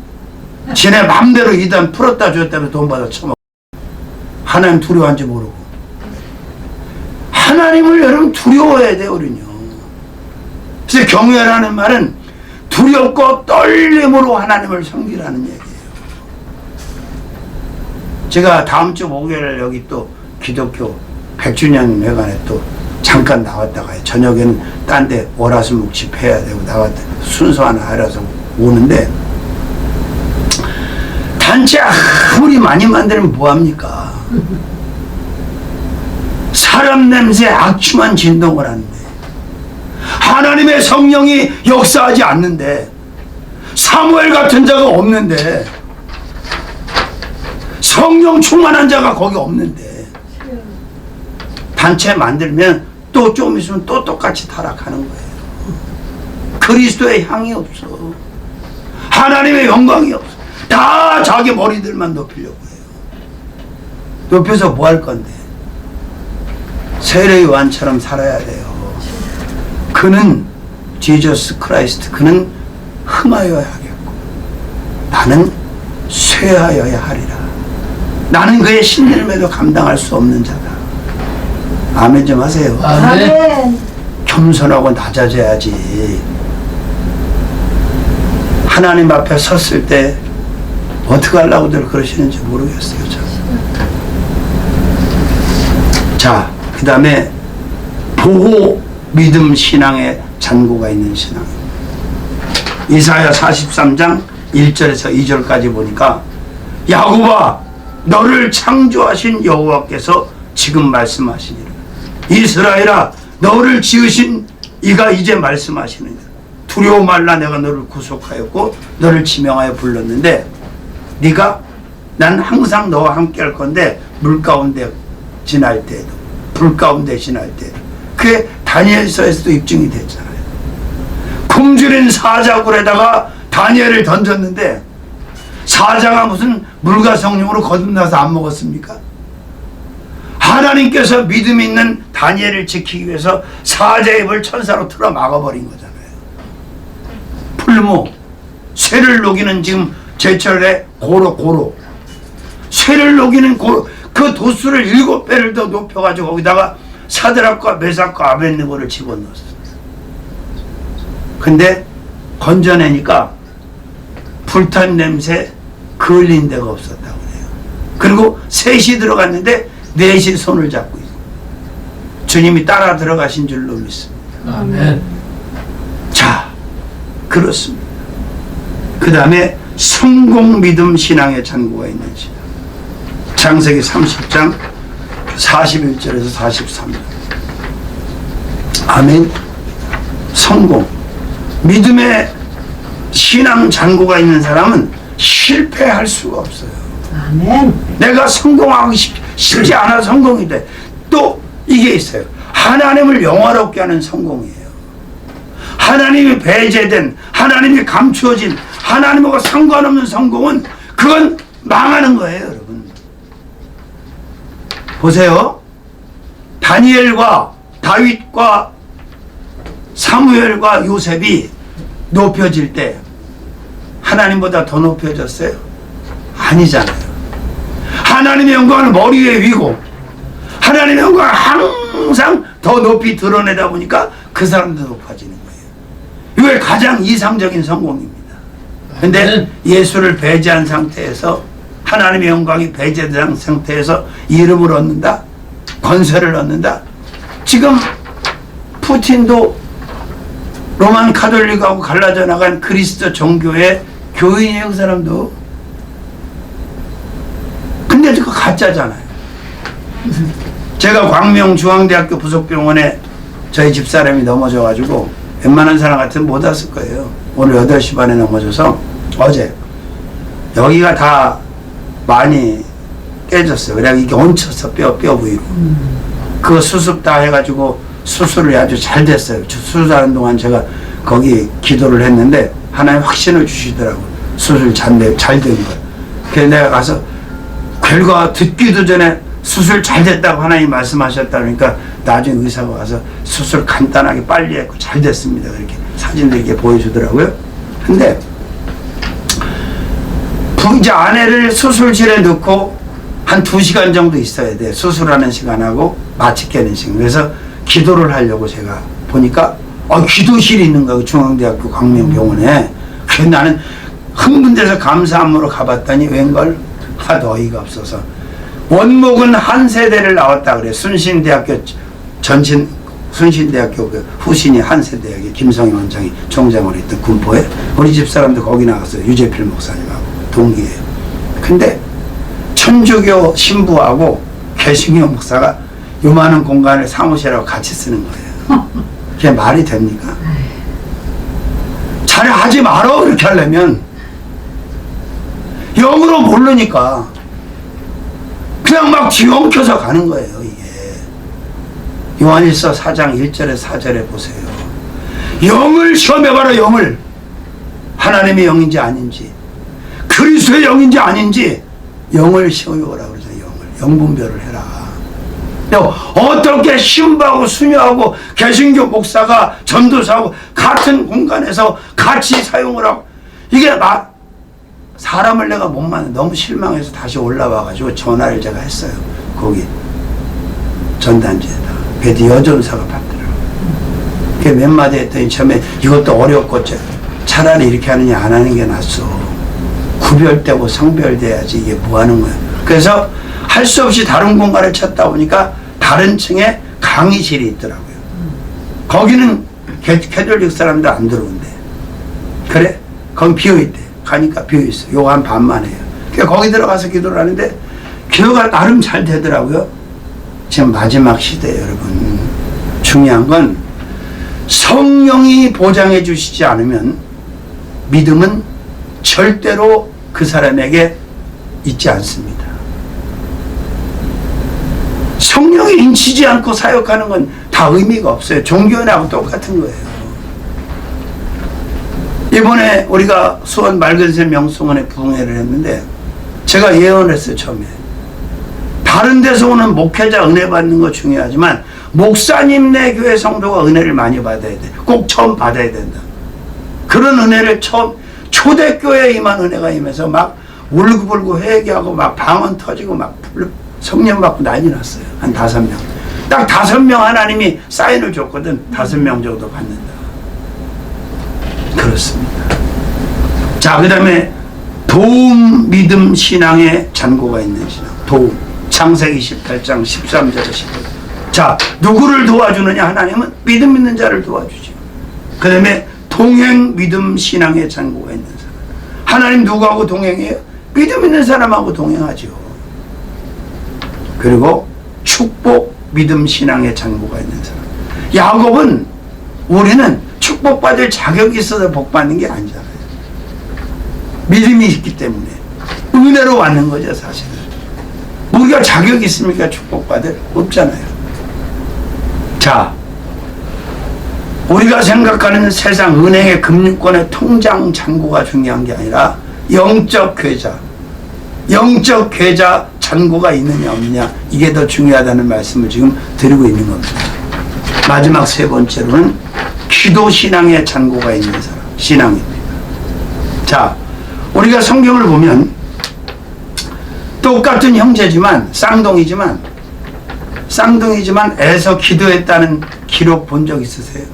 지네 맘대로 이단 풀었다 줬다면 돈 받아 처먹고 하나님 두려워한지 모르고. 하나님을 여러분 두려워해야 돼요. 우리는요. 그래서 경외라는 말은 두렵고 떨림으로 하나님을 섬기라는 얘기예요. 제가 다음 주 목요일 여기 또 기독교 100주년 회관에 또 잠깐 나왔다가 저녁에는 딴 데 월화수목 집회해야 되고 나왔다 순서 하나 알아서 오는데 단체 아무리 많이 만들면 뭐합니까? 사람 냄새 악취만 진동을 하는데 하나님의 성령이 역사하지 않는데 사무엘 같은 자가 없는데 성령 충만한 자가 거기 없는데 단체 만들면 또 좀 있으면 또 똑같이 타락하는 거예요. 그리스도의 향이 없어. 하나님의 영광이 없어. 다 자기 머리들만 높이려고 해요. 높여서 뭐 할 건데? 세례 요한처럼 살아야 돼요. 그는 지저스 크라이스트, 그는 흥하여야 하겠고 나는 쇠하여야 하리라. 나는 그의 신들매도 감당할 수 없는 자다. 아멘 좀 하세요. 아멘. 겸손하고 낮아져야지. 하나님 앞에 섰을 때 어떻게 하려고들 그러시는지 모르겠어요. 자, 그 다음에 보호 믿음 신앙의 잔고가 있는 신앙. 이사야 43장 1절에서 2절까지 보니까 야곱아 너를 창조하신 여호와께서 지금 말씀하시니라. 이스라엘아 너를 지으신 이가 이제 말씀하시느니라. 두려워 말라. 내가 너를 구속하였고 너를 지명하여 불렀는데 네가 난 항상 너와 함께 할 건데 물 가운데 지날 때에도 불 가운데 지날 때에도. 그게 다니엘서에서도 입증이 됐잖아요. 굶주린 사자굴에다가 다니엘을 던졌는데 사자가 무슨 물과 성령으로 거듭나서 안 먹었습니까? 하나님께서 믿음 있는 다니엘을 지키기 위해서 사자의 입을 천사로 틀어 막아버린 거잖아요. 풀무, 쇠를 녹이는 지금 제철에 고로 쇠를 녹이는 고로, 그 도수를 7배를 더 높여가지고 거기다가 사드락과 메삭과 아벳느고를 집어넣었어요. 근데 건져내니까 불탄 냄새 그을린 데가 없었다고 해요. 그리고 셋이 들어갔는데 넷이 손을 잡고 있어요. 주님이 따라 들어가신 줄로 믿습니다. 아멘. 자, 그렇습니다. 그 다음에 성공 믿음 신앙의 잔고가 있는 신앙. 창세기 30장 41절에서 43절. 아멘. 성공. 믿음의 신앙 잔고가 있는 사람은 실패할 수가 없어요. 아멘. 내가 성공하고 싶지 않아 성공이 돼. 또 이게 있어요. 하나님을 영화롭게 하는 성공이에요. 하나님이 배제된, 하나님이 감추어진, 하나님하고 상관없는 성공은 그건 망하는 거예요, 여러분. 보세요. 다니엘과 다윗과 사무엘과 요셉이 높여질 때 하나님보다 더 높여졌어요? 아니잖아요. 하나님의 영광을 머리 위에 위고 하나님의 영광을 항상 더 높이 드러내다 보니까 그 사람도 높아지는 거예요. 이게 가장 이상적인 성공입니다. 근데 예수를 배제한 상태에서 하나님의 영광이 배제된 상태에서 이름을 얻는다? 권세를 얻는다? 지금 푸틴도 로만 카톨릭하고 갈라져 나간 그리스도 종교의 교인이에요, 그 사람도. 근데 그거 가짜잖아요. 제가 광명중앙대학교 부속병원에 저희 집사람이 넘어져가지고 웬만한 사람 같으면 못 왔을 거예요. 오늘 8시 반에 넘어져서 어제 여기가 다 많이 깨졌어요. 그래야 이게 얹혔어, 뼈 부위로. 그거 수습 다 해가지고 수술이 아주 잘 됐어요. 수술하는 동안 제가 거기 기도를 했는데 하나님 확신을 주시더라고요. 수술 잘 된 거예요. 그래서 내가 가서 결과 듣기도 전에 수술 잘 됐다고 하나님 말씀하셨다 그러니까 나중에 의사가 와서 수술 간단하게 빨리 했고 잘 됐습니다. 그렇게 사진들 이렇게 보여주더라고요. 근데 이제 아내를 수술실에 넣고 한 2시간 정도 있어야 돼. 수술하는 시간하고 마취 깨는 시간. 그래서 기도를 하려고 제가 보니까 기도실이 있는 거예요. 중앙대학교 광명병원에. 그래서 나는 흥분돼서 감사함으로 가봤더니 웬걸 하도 어이가 없어서 원목은 한 세대를 나왔다 그래. 순신대학교 순신대학교 그 후신이 한세대학에 김성희 원장이 총장으로 했던 군포에 우리 집사람도 거기 나갔어요. 유재필 목사님하고 동기예요. 근데 천주교 신부하고 개신교 목사가 요만한 공간을 사무실하고 같이 쓰는 거예요. 그게 말이 됩니까? 자네 하지 말어. 그렇게 하려면 영으로 모르니까 그냥 막 뒤엉켜서 가는 거예요. 이게 요한일서 4장 1절에 4절에 보세요. 영을 시험해봐라. 영을 하나님의 영인지 아닌지, 그리스도의 영인지 아닌지 영을 시험해보라 그러죠. 영분별을 해라. 어떻게 신부하고 수녀하고 개신교 목사가 전도사하고 같은 공간에서 같이 사용을 하고, 이게 사람을 내가 못 만나 너무 실망해서 다시 올라와가지고 전화를 제가 했어요. 거기 전단지에다 베디 여전사가 받더라고요. 그게 몇 마디 했더니 처음에 이것도 어렵고 차라리 이렇게 하느냐 안 하는 게 낫소. 구별되고 성별돼야지 이게 뭐 하는 거야. 그래서 할 수 없이 다른 공간을 찾다 보니까 다른 층에 강의실이 있더라고요. 거기는 캐톨릭 사람들 안 들어온대. 그래? 거기 비어있대. 가니까 비어있어. 요거 한 반만 해요. 그러니까 거기 들어가서 기도를 하는데 기도가 나름 잘 되더라고요. 지금 마지막 시대에 여러분, 중요한 건 성령이 보장해 주시지 않으면 믿음은 절대로 그 사람에게 있지 않습니다. 성령이 인치지 않고 사역하는 건 다 의미가 없어요. 종교인하고 똑같은 거예요. 이번에 우리가 수원 맑은새 명성원에 부흥회를 했는데 제가 예언했어요. 처음에 다른 데서 오는 목회자 은혜 받는 거 중요하지만 목사님 네 교회 성도가 은혜를 많이 받아야 돼. 꼭 처음 받아야 된다. 그런 은혜를 처음 초대교회에 임한 은혜가 임해서 막 울고불고 회개하고 막 방언 터지고 막 성령 받고 난리 났어요. 한 5명. 딱 5명 하나님이 사인을 줬거든. 5명 정도 받는다. 그렇습니다. 자, 그 다음에 도움, 믿음, 신앙의 잔고가 있는 신앙. 도움. 창세기 18장 13절에 15절. 자, 누구를 도와주느냐? 하나님은 믿음 있는 자를 도와주죠. 그 다음에 동행, 믿음, 신앙의 잔고가 있는 사람. 하나님 누구하고 동행해요? 믿음 있는 사람하고 동행하죠. 그리고 축복, 믿음, 신앙의 잔고가 있는 사람. 야곱은 우리는 축복받을 자격이 있어서 복받는 게 아니잖아요. 믿음이 있기 때문에 은혜로 왔는 거죠. 사실은 우리가 자격이 있습니까? 축복받을? 없잖아요. 자, 우리가 생각하는 세상 은행의 금융권의 통장 잔고가 중요한 게 아니라 영적 계좌 잔고가 있느냐 없느냐, 이게 더 중요하다는 말씀을 지금 드리고 있는 겁니다. 마지막 3번째로는 기도 신앙의 잔고가 있는 사람, 신앙입니다. 자, 우리가 성경을 보면 똑같은 형제지만 쌍둥이지만 에서 기도했다는 기록 본 적 있으세요?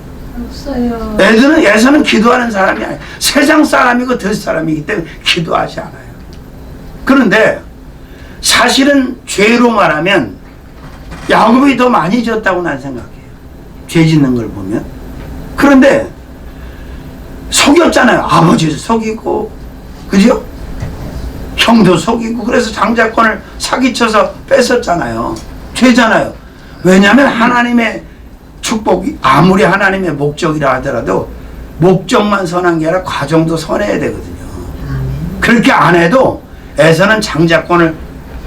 없어요. 에서는 기도하는 사람이 아니에요. 세상 사람이고 들 사람이기 때문에 기도하지 않아요. 그런데 사실은 죄로 말하면 야곱이 더 많이 졌다고 난 생각해요. 죄 짓는 걸 보면. 그런데 속였잖아요. 아버지를 속이고, 그죠? 형도 속이고, 그래서 장자권을 사기쳐서 뺏었잖아요. 죄잖아요. 왜냐하면 하나님의 축복이 아무리 하나님의 목적이라 하더라도 목적만 선한 게 아니라 과정도 선해야 되거든요. 그렇게 안 해도 에서는 장자권을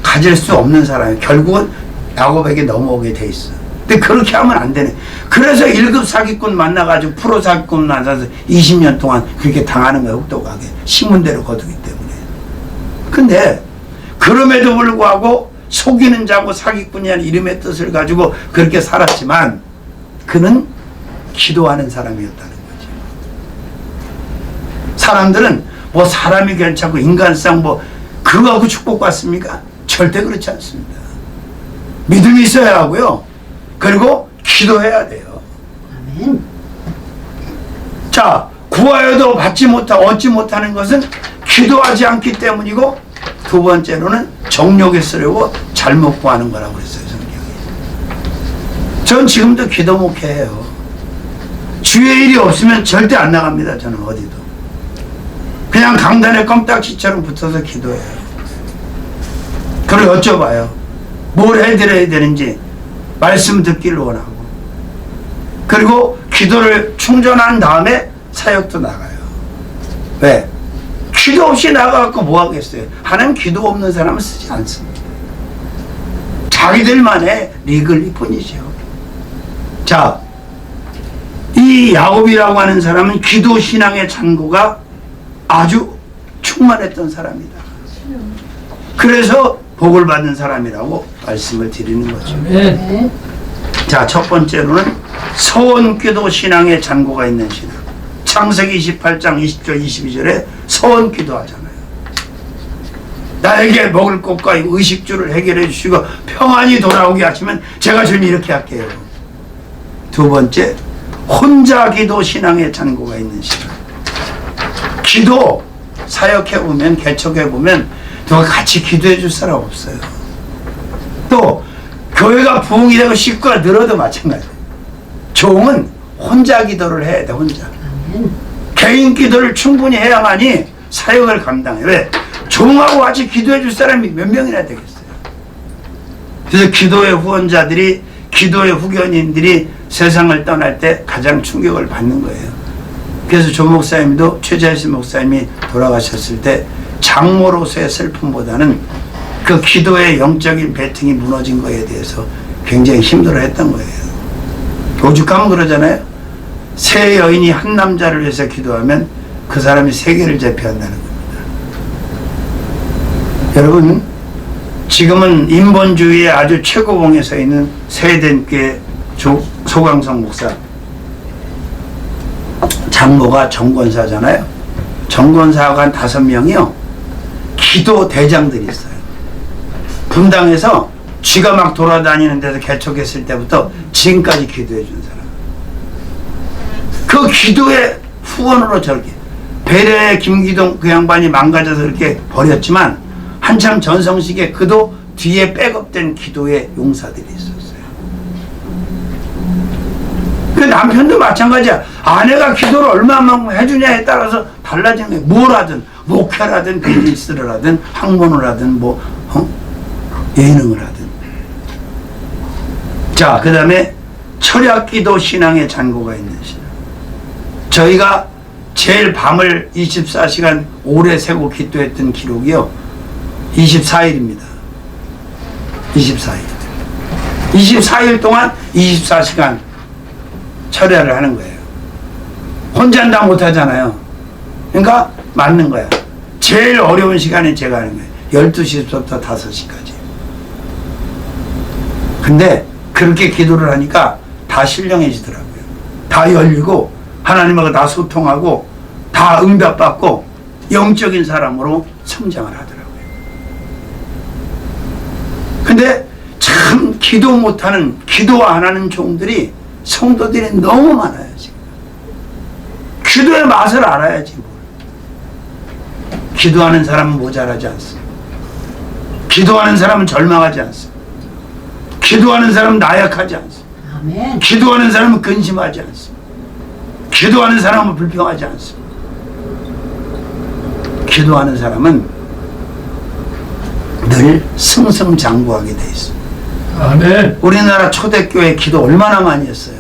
가질 수 없는 사람이 결국은 야곱에게 넘어오게 돼 있어. 근데 그렇게 하면 안 되네. 그래서 1급 사기꾼 만나가지고 프로 사기꾼 만나서 20년 동안 그렇게 당하는 거예요. 혹독하게 신문대로 거두기 때문에. 근데 그럼에도 불구하고 속이는 자고 사기꾼이라는 이름의 뜻을 가지고 그렇게 살았지만 그는 기도하는 사람이었다는 거지. 사람들은 뭐 사람이 괜찮고 인간성 뭐 그거 갖고 축복받습니까? 절대 그렇지 않습니다. 믿음이 있어야 하고요. 그리고 기도해야 돼요. 아멘. 자, 구하여도 얻지 못하는 것은 기도하지 않기 때문이고, 2번째로는 정욕에 쓰려고 잘못 구하는 거라고 그랬어요, 성경이. 전 지금도 기도 목회해요. 주의 일이 없으면 절대 안 나갑니다, 저는 어디도. 그냥 강단에 껌딱지처럼 붙어서 기도해요. 그걸 여쭤봐요. 뭘 해드려야 되는지 말씀 듣기를 원하고, 그리고 기도를 충전한 다음에 사역도 나가요. 왜? 기도 없이 나가갖고 뭐 하겠어요? 하나님 기도 없는 사람은 쓰지 않습니다. 자기들만의 리글일 뿐이죠. 자, 이 야곱이라고 하는 사람은 기도 신앙의 잔고가 아주 충만했던 사람이다. 그래서 복을 받는 사람이라고 말씀을 드리는 거죠. 아멘. 자, 첫 번째로는 서원기도 신앙의 잔고가 있는 신앙. 창세기 28장 20절 22절에 서원기도 하잖아요. 나에게 먹을 것과 의식주를 해결해 주시고 평안히 돌아오게 하시면 제가 좀 이렇게 할게요. 두 번째, 혼자 기도 신앙의 잔고가 있는 신앙. 기도 사역해보면, 개척해보면 누가 같이 기도해 줄 사람 없어요. 또 교회가 부흥이 되고 식구가 늘어도 마찬가지예요. 종은 혼자 기도를 해야 돼. 혼자 개인 기도를 충분히 해야만이 사역을 감당해. 왜? 종하고 같이 기도해 줄 사람이 몇 명이나 되겠어요. 그래서 기도의 후원자들이, 기도의 후견인들이 세상을 떠날 때 가장 충격을 받는 거예요. 그래서 조 목사님도, 최재신 목사님이 돌아가셨을 때 장모로서의 슬픔보다는 그 기도의 영적인 배팅이 무너진 거에 대해서 굉장히 힘들어했던 거예요. 오죽하면 그러잖아요. 세 여인이 한 남자를 위해서 기도하면 그 사람이 세계를 제패한다는 겁니다. 여러분, 지금은 인본주의의 아주 최고봉에 서 있는 세덴교회 소광성 목사, 장모가 정권사잖아요. 정권사가 한 5명이요 기도 대장들이 있어요. 분당에서 쥐가 막 돌아다니는 데서 개척했을 때부터 지금까지 기도해 준 사람. 그 기도의 후원으로 저렇게 배려의 김기동 그 양반이 망가져서 이렇게 버렸지만 한참 전성시기에 그도 뒤에 백업된 기도의 용사들이 있었어요. 그 남편도 마찬가지야. 아내가 기도를 얼마만큼 해주냐에 따라서 달라지는 거예요. 뭘 하든, 목회라든 비즈니스를 하든 학문을 하든 예능을 하든. 자, 그 다음에 철야기도 신앙의 잔고가 있는 신앙. 저희가 제일 밤을 24시간 오래 새고 기도했던 기록이요 24일입니다. 24일. 24일 동안 24시간 철야를 하는 거예요. 혼자는 다 못하잖아요. 그러니까 맞는 거야. 제일 어려운 시간에 제가 하는 거예요. 12시부터 5시까지. 근데 그렇게 기도를 하니까 다 신령해지더라고요. 다 열리고 하나님하고 다 소통하고 다 응답받고 영적인 사람으로 성장을 하더라고요. 근데 참 기도 못하는, 기도 안 하는 종들이, 성도들이 너무 많아요. 지금 기도의 맛을 알아야지 뭘. 기도하는 사람은 모자라지 않습니다. 기도하는 사람은 절망하지 않습니다. 기도하는 사람은 나약하지 않습니다. 아멘. 기도하는 사람은 근심하지 않습니다. 기도하는 사람은 불평하지 않습니다. 기도하는 사람은 늘 승승장구하게 돼 있습니다. 아멘. 우리나라 초대교회 기도 얼마나 많이 했어요.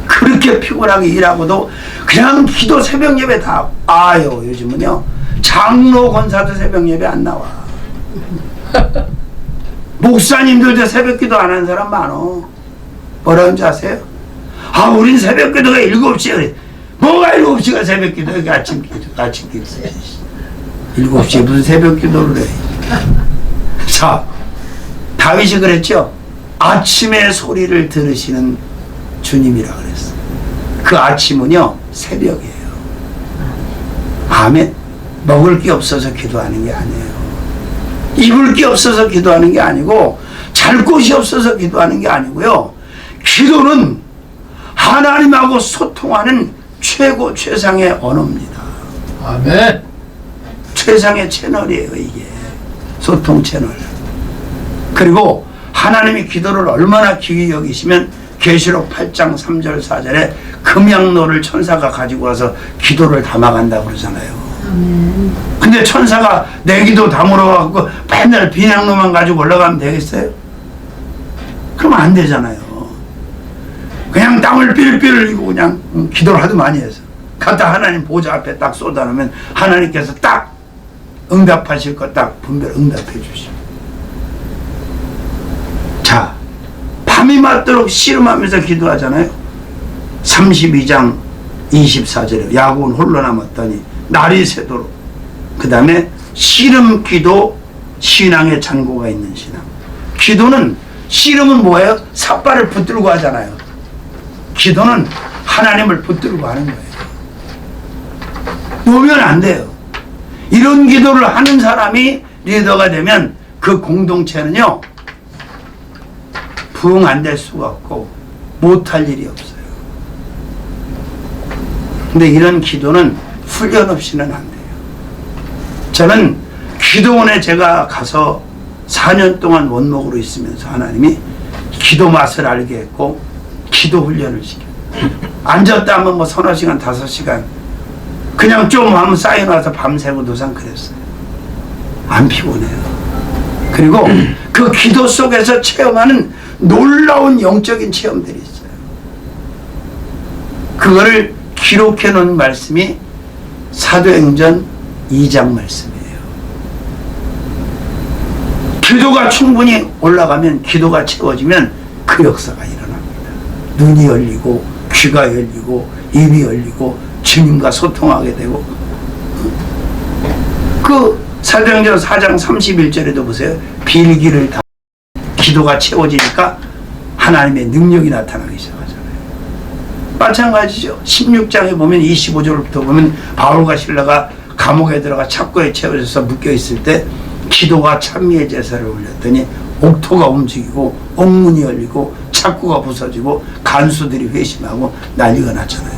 그렇게 피곤하게 일하고도 그냥 기도 새벽 예배 다. 아유, 요즘은요 장로 권사도 새벽 예배 안 나와. 목사님들도 새벽 기도 안 하는 사람 많어. 뭐라는지 아세요? 아, 우린 새벽 기도가 7시에 그래. 뭐가 7시가 새벽 기도? 여기 아침 기도. 7시에 무슨 새벽 기도를 해. 자, 다윗이 그랬죠. 아침의 소리를 들으시는 주님이라 그랬어. 그 아침은요 새벽이에요. 아멘. 먹을 게 없어서 기도하는 게 아니에요. 입을 게 없어서 기도하는 게 아니고 잘 곳이 없어서 기도하는 게 아니고요. 기도는 하나님하고 소통하는 최고 최상의 언어입니다. 아멘. 최상의 채널이에요. 이게 소통 채널. 그리고 하나님이 기도를 얼마나 귀히 여기시면 계시록 8장 3절 4절에 금양로를 천사가 가지고 와서 기도를 담아간다고 그러잖아요. 아멘. 근데 천사가 내 기도 담으러 와갖고 맨날 비양로만 가지고 올라가면 되겠어요? 그러면 안 되잖아요. 그냥 땀을 삐르삐르 흘리고 그냥 기도를 하도 많이 해서 갖다 하나님 보좌 앞에 딱 쏟아놓으면 하나님께서 딱 응답하실 거 딱 분별 응답해 주시고. 자, 밤이 맞도록 씨름하면서 기도하잖아요. 32장 24절에 야곱은 홀로 남았더니 날이 새도록. 그 다음에 씨름 기도, 신앙의 잔고가 있는 신앙. 기도는, 씨름은 뭐예요? 삿발을 붙들고 하잖아요. 기도는 하나님을 붙들고 하는 거예요. 놓으면 안 돼요. 이런 기도를 하는 사람이 리더가 되면 그 공동체는요, 부흥 안 될 수가 없고 못할 일이 없어요. 근데 이런 기도는 훈련 없이는 안 돼요. 저는 기도원에 제가 가서 4년 동안 원목으로 있으면서 하나님이 기도 맛을 알게 했고 기도 훈련을 시켜요. 앉았다 하면 뭐 서너 시간, 5시간 그냥 좀 하면 쌓여놔서 밤새고 노상 그랬어요. 안 피곤해요. 그리고 그 기도 속에서 체험하는 놀라운 영적인 체험들이 있어요. 그거를 기록해 놓은 말씀이 사도행전 2장 말씀이에요. 기도가 충분히 올라가면, 기도가 채워지면 그 역사가 일어납니다. 눈이 열리고 귀가 열리고 입이 열리고 주님과 소통하게 되고. 그 사도행전 4장 31절에도 보세요. 빌기를 다 기도가 채워지니까 하나님의 능력이 나타나기 시작하잖아요. 마찬가지죠. 16장에 보면 25절부터 보면 바울과 실라가 감옥에 들어가 착고에 채워져서 묶여 있을 때 기도가 찬미의 제사를 올렸더니 옥토가 움직이고 옥문이 열리고 착고가 부서지고 간수들이 회심하고 난리가 났잖아요.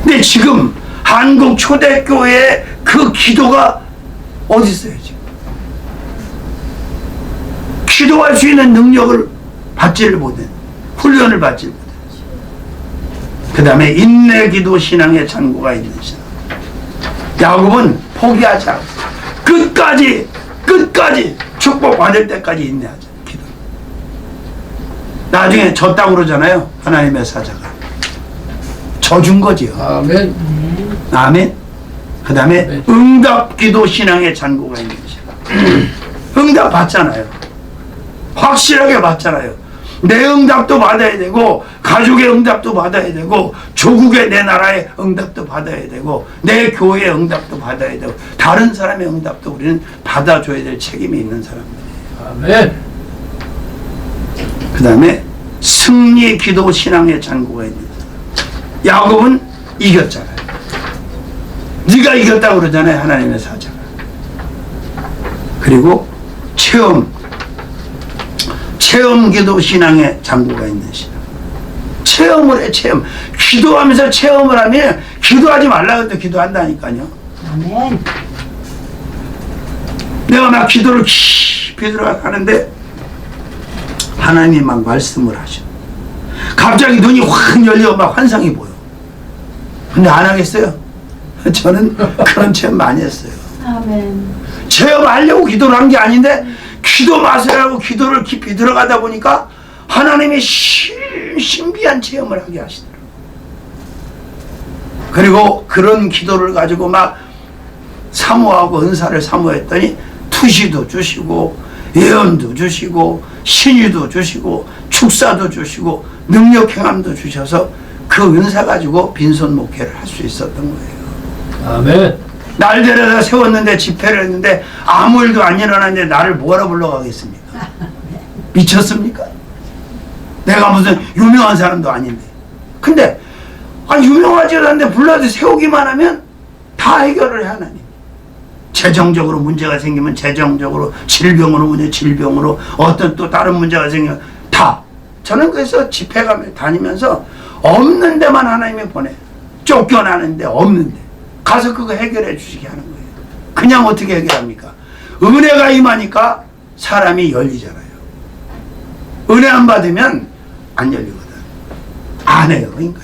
근데 지금 한국 초대교회의 그 기도가 어디 있어요 지금? 기도할 수 있는 능력을 받지를 못해. 훈련을 받지를 못해. 그 다음에 인내 기도 신앙의 잔고가 있는 신앙. 야곱은 포기하지 않았어. 끝까지 축복 받을 때까지 인내하자. 기도. 나중에 졌다고 그러잖아요. 하나님의 사자가. 져준 거지요. 아멘. 아멘. 그 다음에 응답 기도 신앙의 잔고가 있는 신앙. 응답 받잖아요. 확실하게 받잖아요. 내 응답도 받아야 되고 가족의 응답도 받아야 되고 조국의 내 나라의 응답도 받아야 되고 내 교회의 응답도 받아야 되고 다른 사람의 응답도 우리는 받아줘야 될 책임이 있는 사람들이에요. 아멘. 그 다음에 승리 기도 신앙의 잔고가 있는 사람. 야곱은 이겼잖아요. 네가 이겼다고 그러잖아요. 하나님의 사자가. 그리고 체험 기도 신앙의 잔고가 있는 신앙. 체험을 해, 체험. 기도하면서 체험을 하면 기도하지 말라고 해도 기도한다니까요. 아멘. 내가 막 기도를 깊이 들어가는데 하나님이 막 말씀을 하셔. 갑자기 눈이 확 열려 막 환상이 보여. 근데 안 하겠어요? 저는 그런 체험 많이 했어요. 아멘. 체험하려고 기도를 한 게 아닌데 기도 마세요라고 기도를 깊이 들어가다 보니까 하나님이 신비한 체험을 하게 하시더라고요. 그리고 그런 기도를 가지고 막 사모하고 은사를 사모했더니 투시도 주시고 예언도 주시고 신유도 주시고 축사도 주시고 능력 행함도 주셔서 그 은사 가지고 빈손 목회를 할 수 있었던 거예요. 아멘. 날 데려다 세웠는데 집회를 했는데 아무 일도 안 일어났는데 나를 뭐라 불러가겠습니까? 미쳤습니까? 내가 무슨 유명한 사람도 아닌데. 근데 유명하지도 않은데 불러서 세우기만 하면 다 해결을 해 하나님. 재정적으로 문제가 생기면 재정적으로, 질병으로 문제 질병으로, 어떤 또 다른 문제가 생기면 다. 저는 그래서 집회 가면 다니면서 없는 데만 하나님이 보내. 쫓겨나는데 없는데 가서 그거 해결해 주시게 하는 거예요. 그냥 어떻게 해결합니까? 은혜가 임하니까 사람이 열리잖아요. 은혜 안 받으면 안 열리거든. 안 해요. 그러니까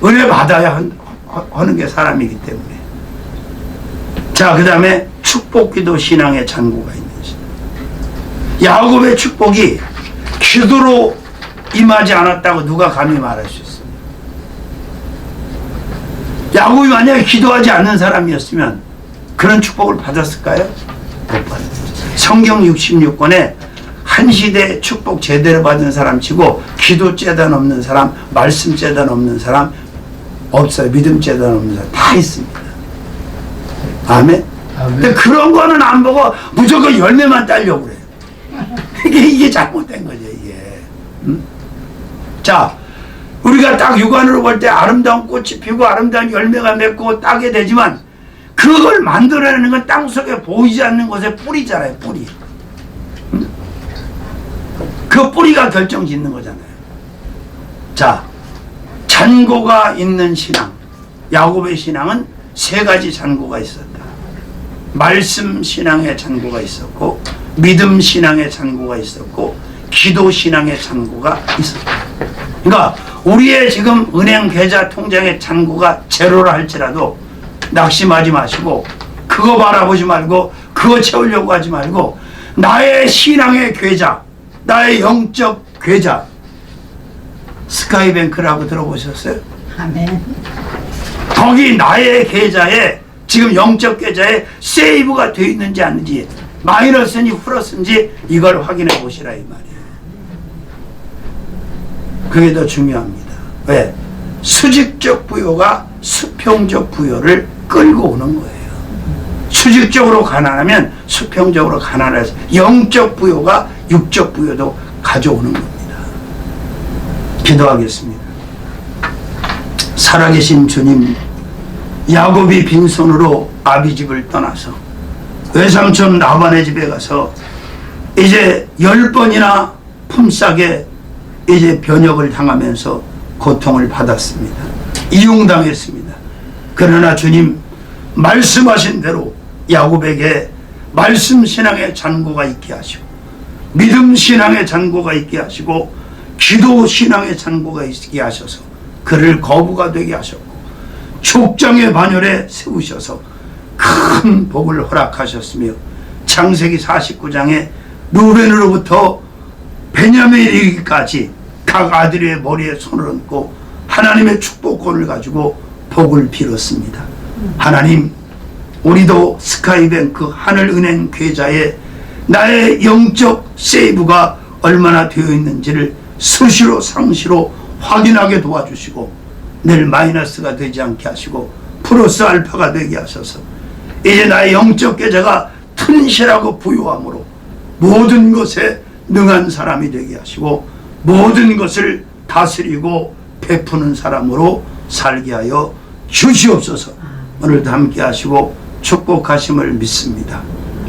은혜 받아야 하는 게 사람이기 때문에. 자, 그 다음에 축복기도 신앙의 잔고가 있는 신앙. 야곱의 축복이 기도로 임하지 않았다고 누가 감히 말할 수 있어요? 야곱이 만약에 기도하지 않는 사람이었으면 그런 축복을 받았을까요? 못 받았어요. 성경 66권에 한 시대 축복 제대로 받은 사람 치고 기도 재단 없는 사람, 말씀 재단 없는 사람 없어요. 믿음 재단 없는 사람 다 있습니다. 아멘. 근데 그런 거는 안 보고 무조건 열매만 따려고 그래요. 이게 잘못된 거죠, 이게. 자, 우리가 딱 육안으로 볼 때 아름다운 꽃이 피고 아름다운 열매가 맺고 따게 되지만 그걸 만들어내는 건 땅속에 보이지 않는 곳에 뿌리잖아요, 뿌리. 그 뿌리가 결정짓는 거잖아요. 자, 잔고가 있는 신앙. 야곱의 신앙은 세 가지 잔고가 있었다. 말씀 신앙의 잔고가 있었고, 믿음 신앙의 잔고가 있었고, 기도 신앙의 잔고가 있었다. 그러니까 우리의 지금 은행 계좌 통장의 잔고가 제로라 할지라도 낙심하지 마시고, 그거 바라보지 말고, 그거 채우려고 하지 말고, 나의 신앙의 계좌, 나의 영적 계좌, 스카이뱅크라고 들어보셨어요? 아멘. 거기 나의 계좌에 지금 영적 계좌에 세이브가 되어 있는지 아닌지, 마이너스인지 플러스인지 이걸 확인해 보시라 이 말이에요. 그게 더 중요합니다. 왜? 수직적 부여가 수평적 부여를 끌고 오는 거예요. 수직적으로 가난하면 수평적으로 가난해서 영적 부여가 육적 부여도 가져오는 겁니다. 기도하겠습니다. 살아계신 주님, 야곱이 빈손으로 아비 집을 떠나서 외삼촌 라반의 집에 가서 이제 10번이나 품삯에 이제 변역을 당하면서 고통을 받았습니다. 이용당했습니다. 그러나 주님 말씀하신 대로 야곱에게 말씀 신앙의 잔고가 있게 하시고, 믿음 신앙의 잔고가 있게 하시고, 기도 신앙의 잔고가 있게 하셔서 그를 거부가 되게 하셨고, 족장의 반열에 세우셔서 큰 복을 허락하셨으며, 창세기 49장에 루벤으로부터 베냐민에 이르기까지 각 아들의 머리에 손을 얹고 하나님의 축복권을 가지고 복을 빌었습니다. 하나님, 우리도 스카이뱅크 하늘은행 계좌에 나의 영적 세이브가 얼마나 되어 있는지를 수시로 상시로 확인하게 도와주시고, 늘 마이너스가 되지 않게 하시고 플러스 알파가 되게 하셔서 이제 나의 영적 계좌가 튼실하고 부유함으로 모든 것에 능한 사람이 되게 하시고, 모든 것을 다스리고 베푸는 사람으로 살게 하여 주시옵소서. 오늘도 함께 하시고 축복하심을 믿습니다.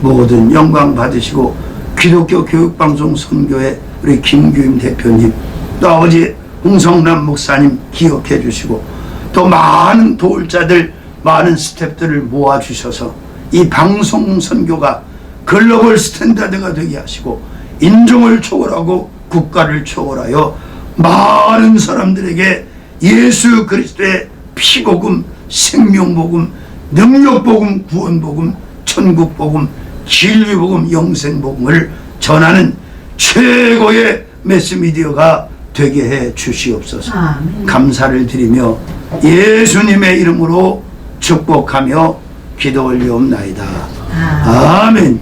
모든 영광 받으시고, 기독교 교육방송 선교회 우리 김규임 대표님, 또 아버지 홍성남 목사님 기억해 주시고, 또 많은 도울자들, 많은 스태프들을 모아주셔서 이 방송 선교가 글로벌 스탠다드가 되게 하시고, 인종을 초월하고 국가를 초월하여 많은 사람들에게 예수 그리스도의 피복음, 생명복음, 능력복음, 구원복음, 천국복음, 진리복음, 영생복음을 전하는 최고의 매스미디어가 되게 해 주시옵소서. 아멘. 감사를 드리며 예수님의 이름으로 축복하며 기도 올리옵나이다. 아멘.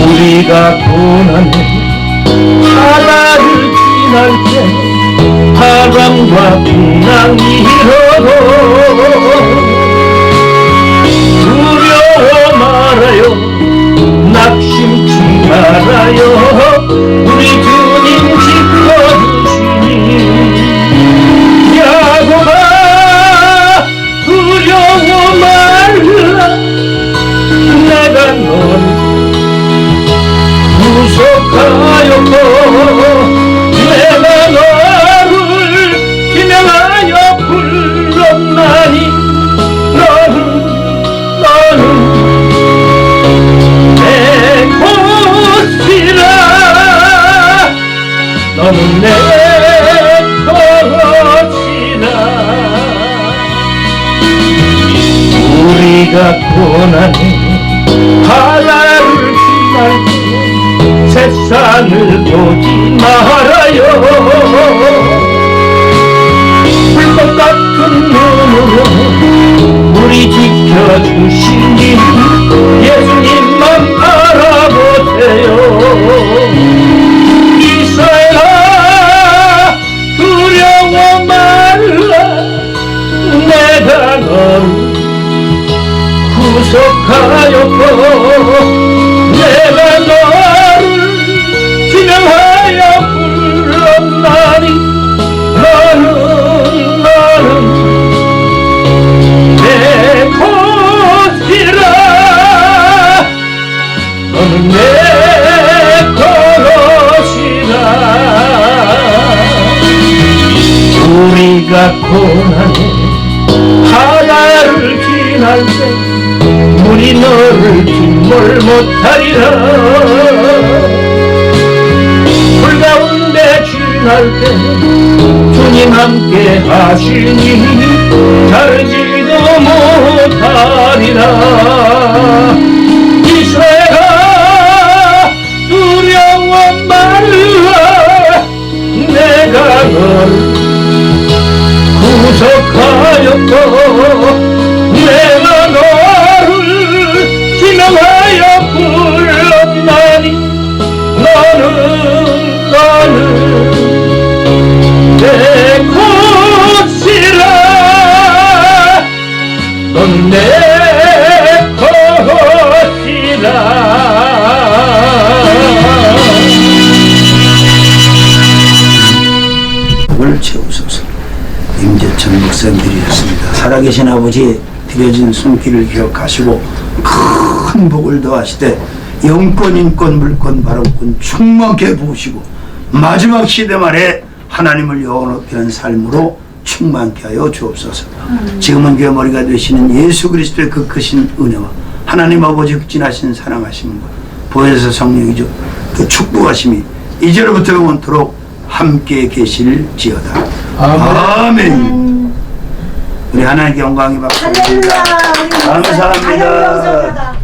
우리가 고난의 바다를 지날 때 바람과 풍랑이 일어도 두려워 말아요, 낙심치 말아요. 우리 주님 지켜주시니 야곱아 두려워 말라, 내가 너를 구속하였고 내가 너를 기명하여 불렀나니 너는 내 것이라, 너는 내 것이라. 우리가 고난의 바다를 지날 때 세상을 보지 말아요. 불꽃 같은 눈으로 주신 이 예수님만 바라보세요. 이스라엘아 두려워 말라 내가 너를 구속하였고 내가 너를 지명하여 불렀나니 너는 내 것이라 너는 내 것이라 우리가 고난에 바다를 지날 때 물이 너를 뒷몰 못하리라 불 가운데 지날 때 주님 함께 하시니 자르지도 못하리라 이스라엘아 두려워 말라 내가 너를 구속하였고 내가 너를 지명하여 불렀나니 너는 내 것이라 넌 내 것이라 복을 채우소서. 임재천 목사님 드리셨습니다. 살아계신 아버지 드려진 손길을 기억하시고 큰 복을 더하시되 영권, 인권, 물권, 발언권 충만케 부으시고 마지막 시대 말에 하나님을 영원히 하는 삶으로 충만케 하여 주옵소서. 지금은 교회 머리가 되시는 예수 그리스도의 그 크신 은혜와 하나님 아버지 극진하신 사랑하심과 보혜사 성령이죠. 그 축복하심이 이제로부터 영원토록 함께 계실지어다. 아멘. 우리 하나님께 영광이 받습니다. 할렐루야. 감사합니다. 아유, 감사합니다.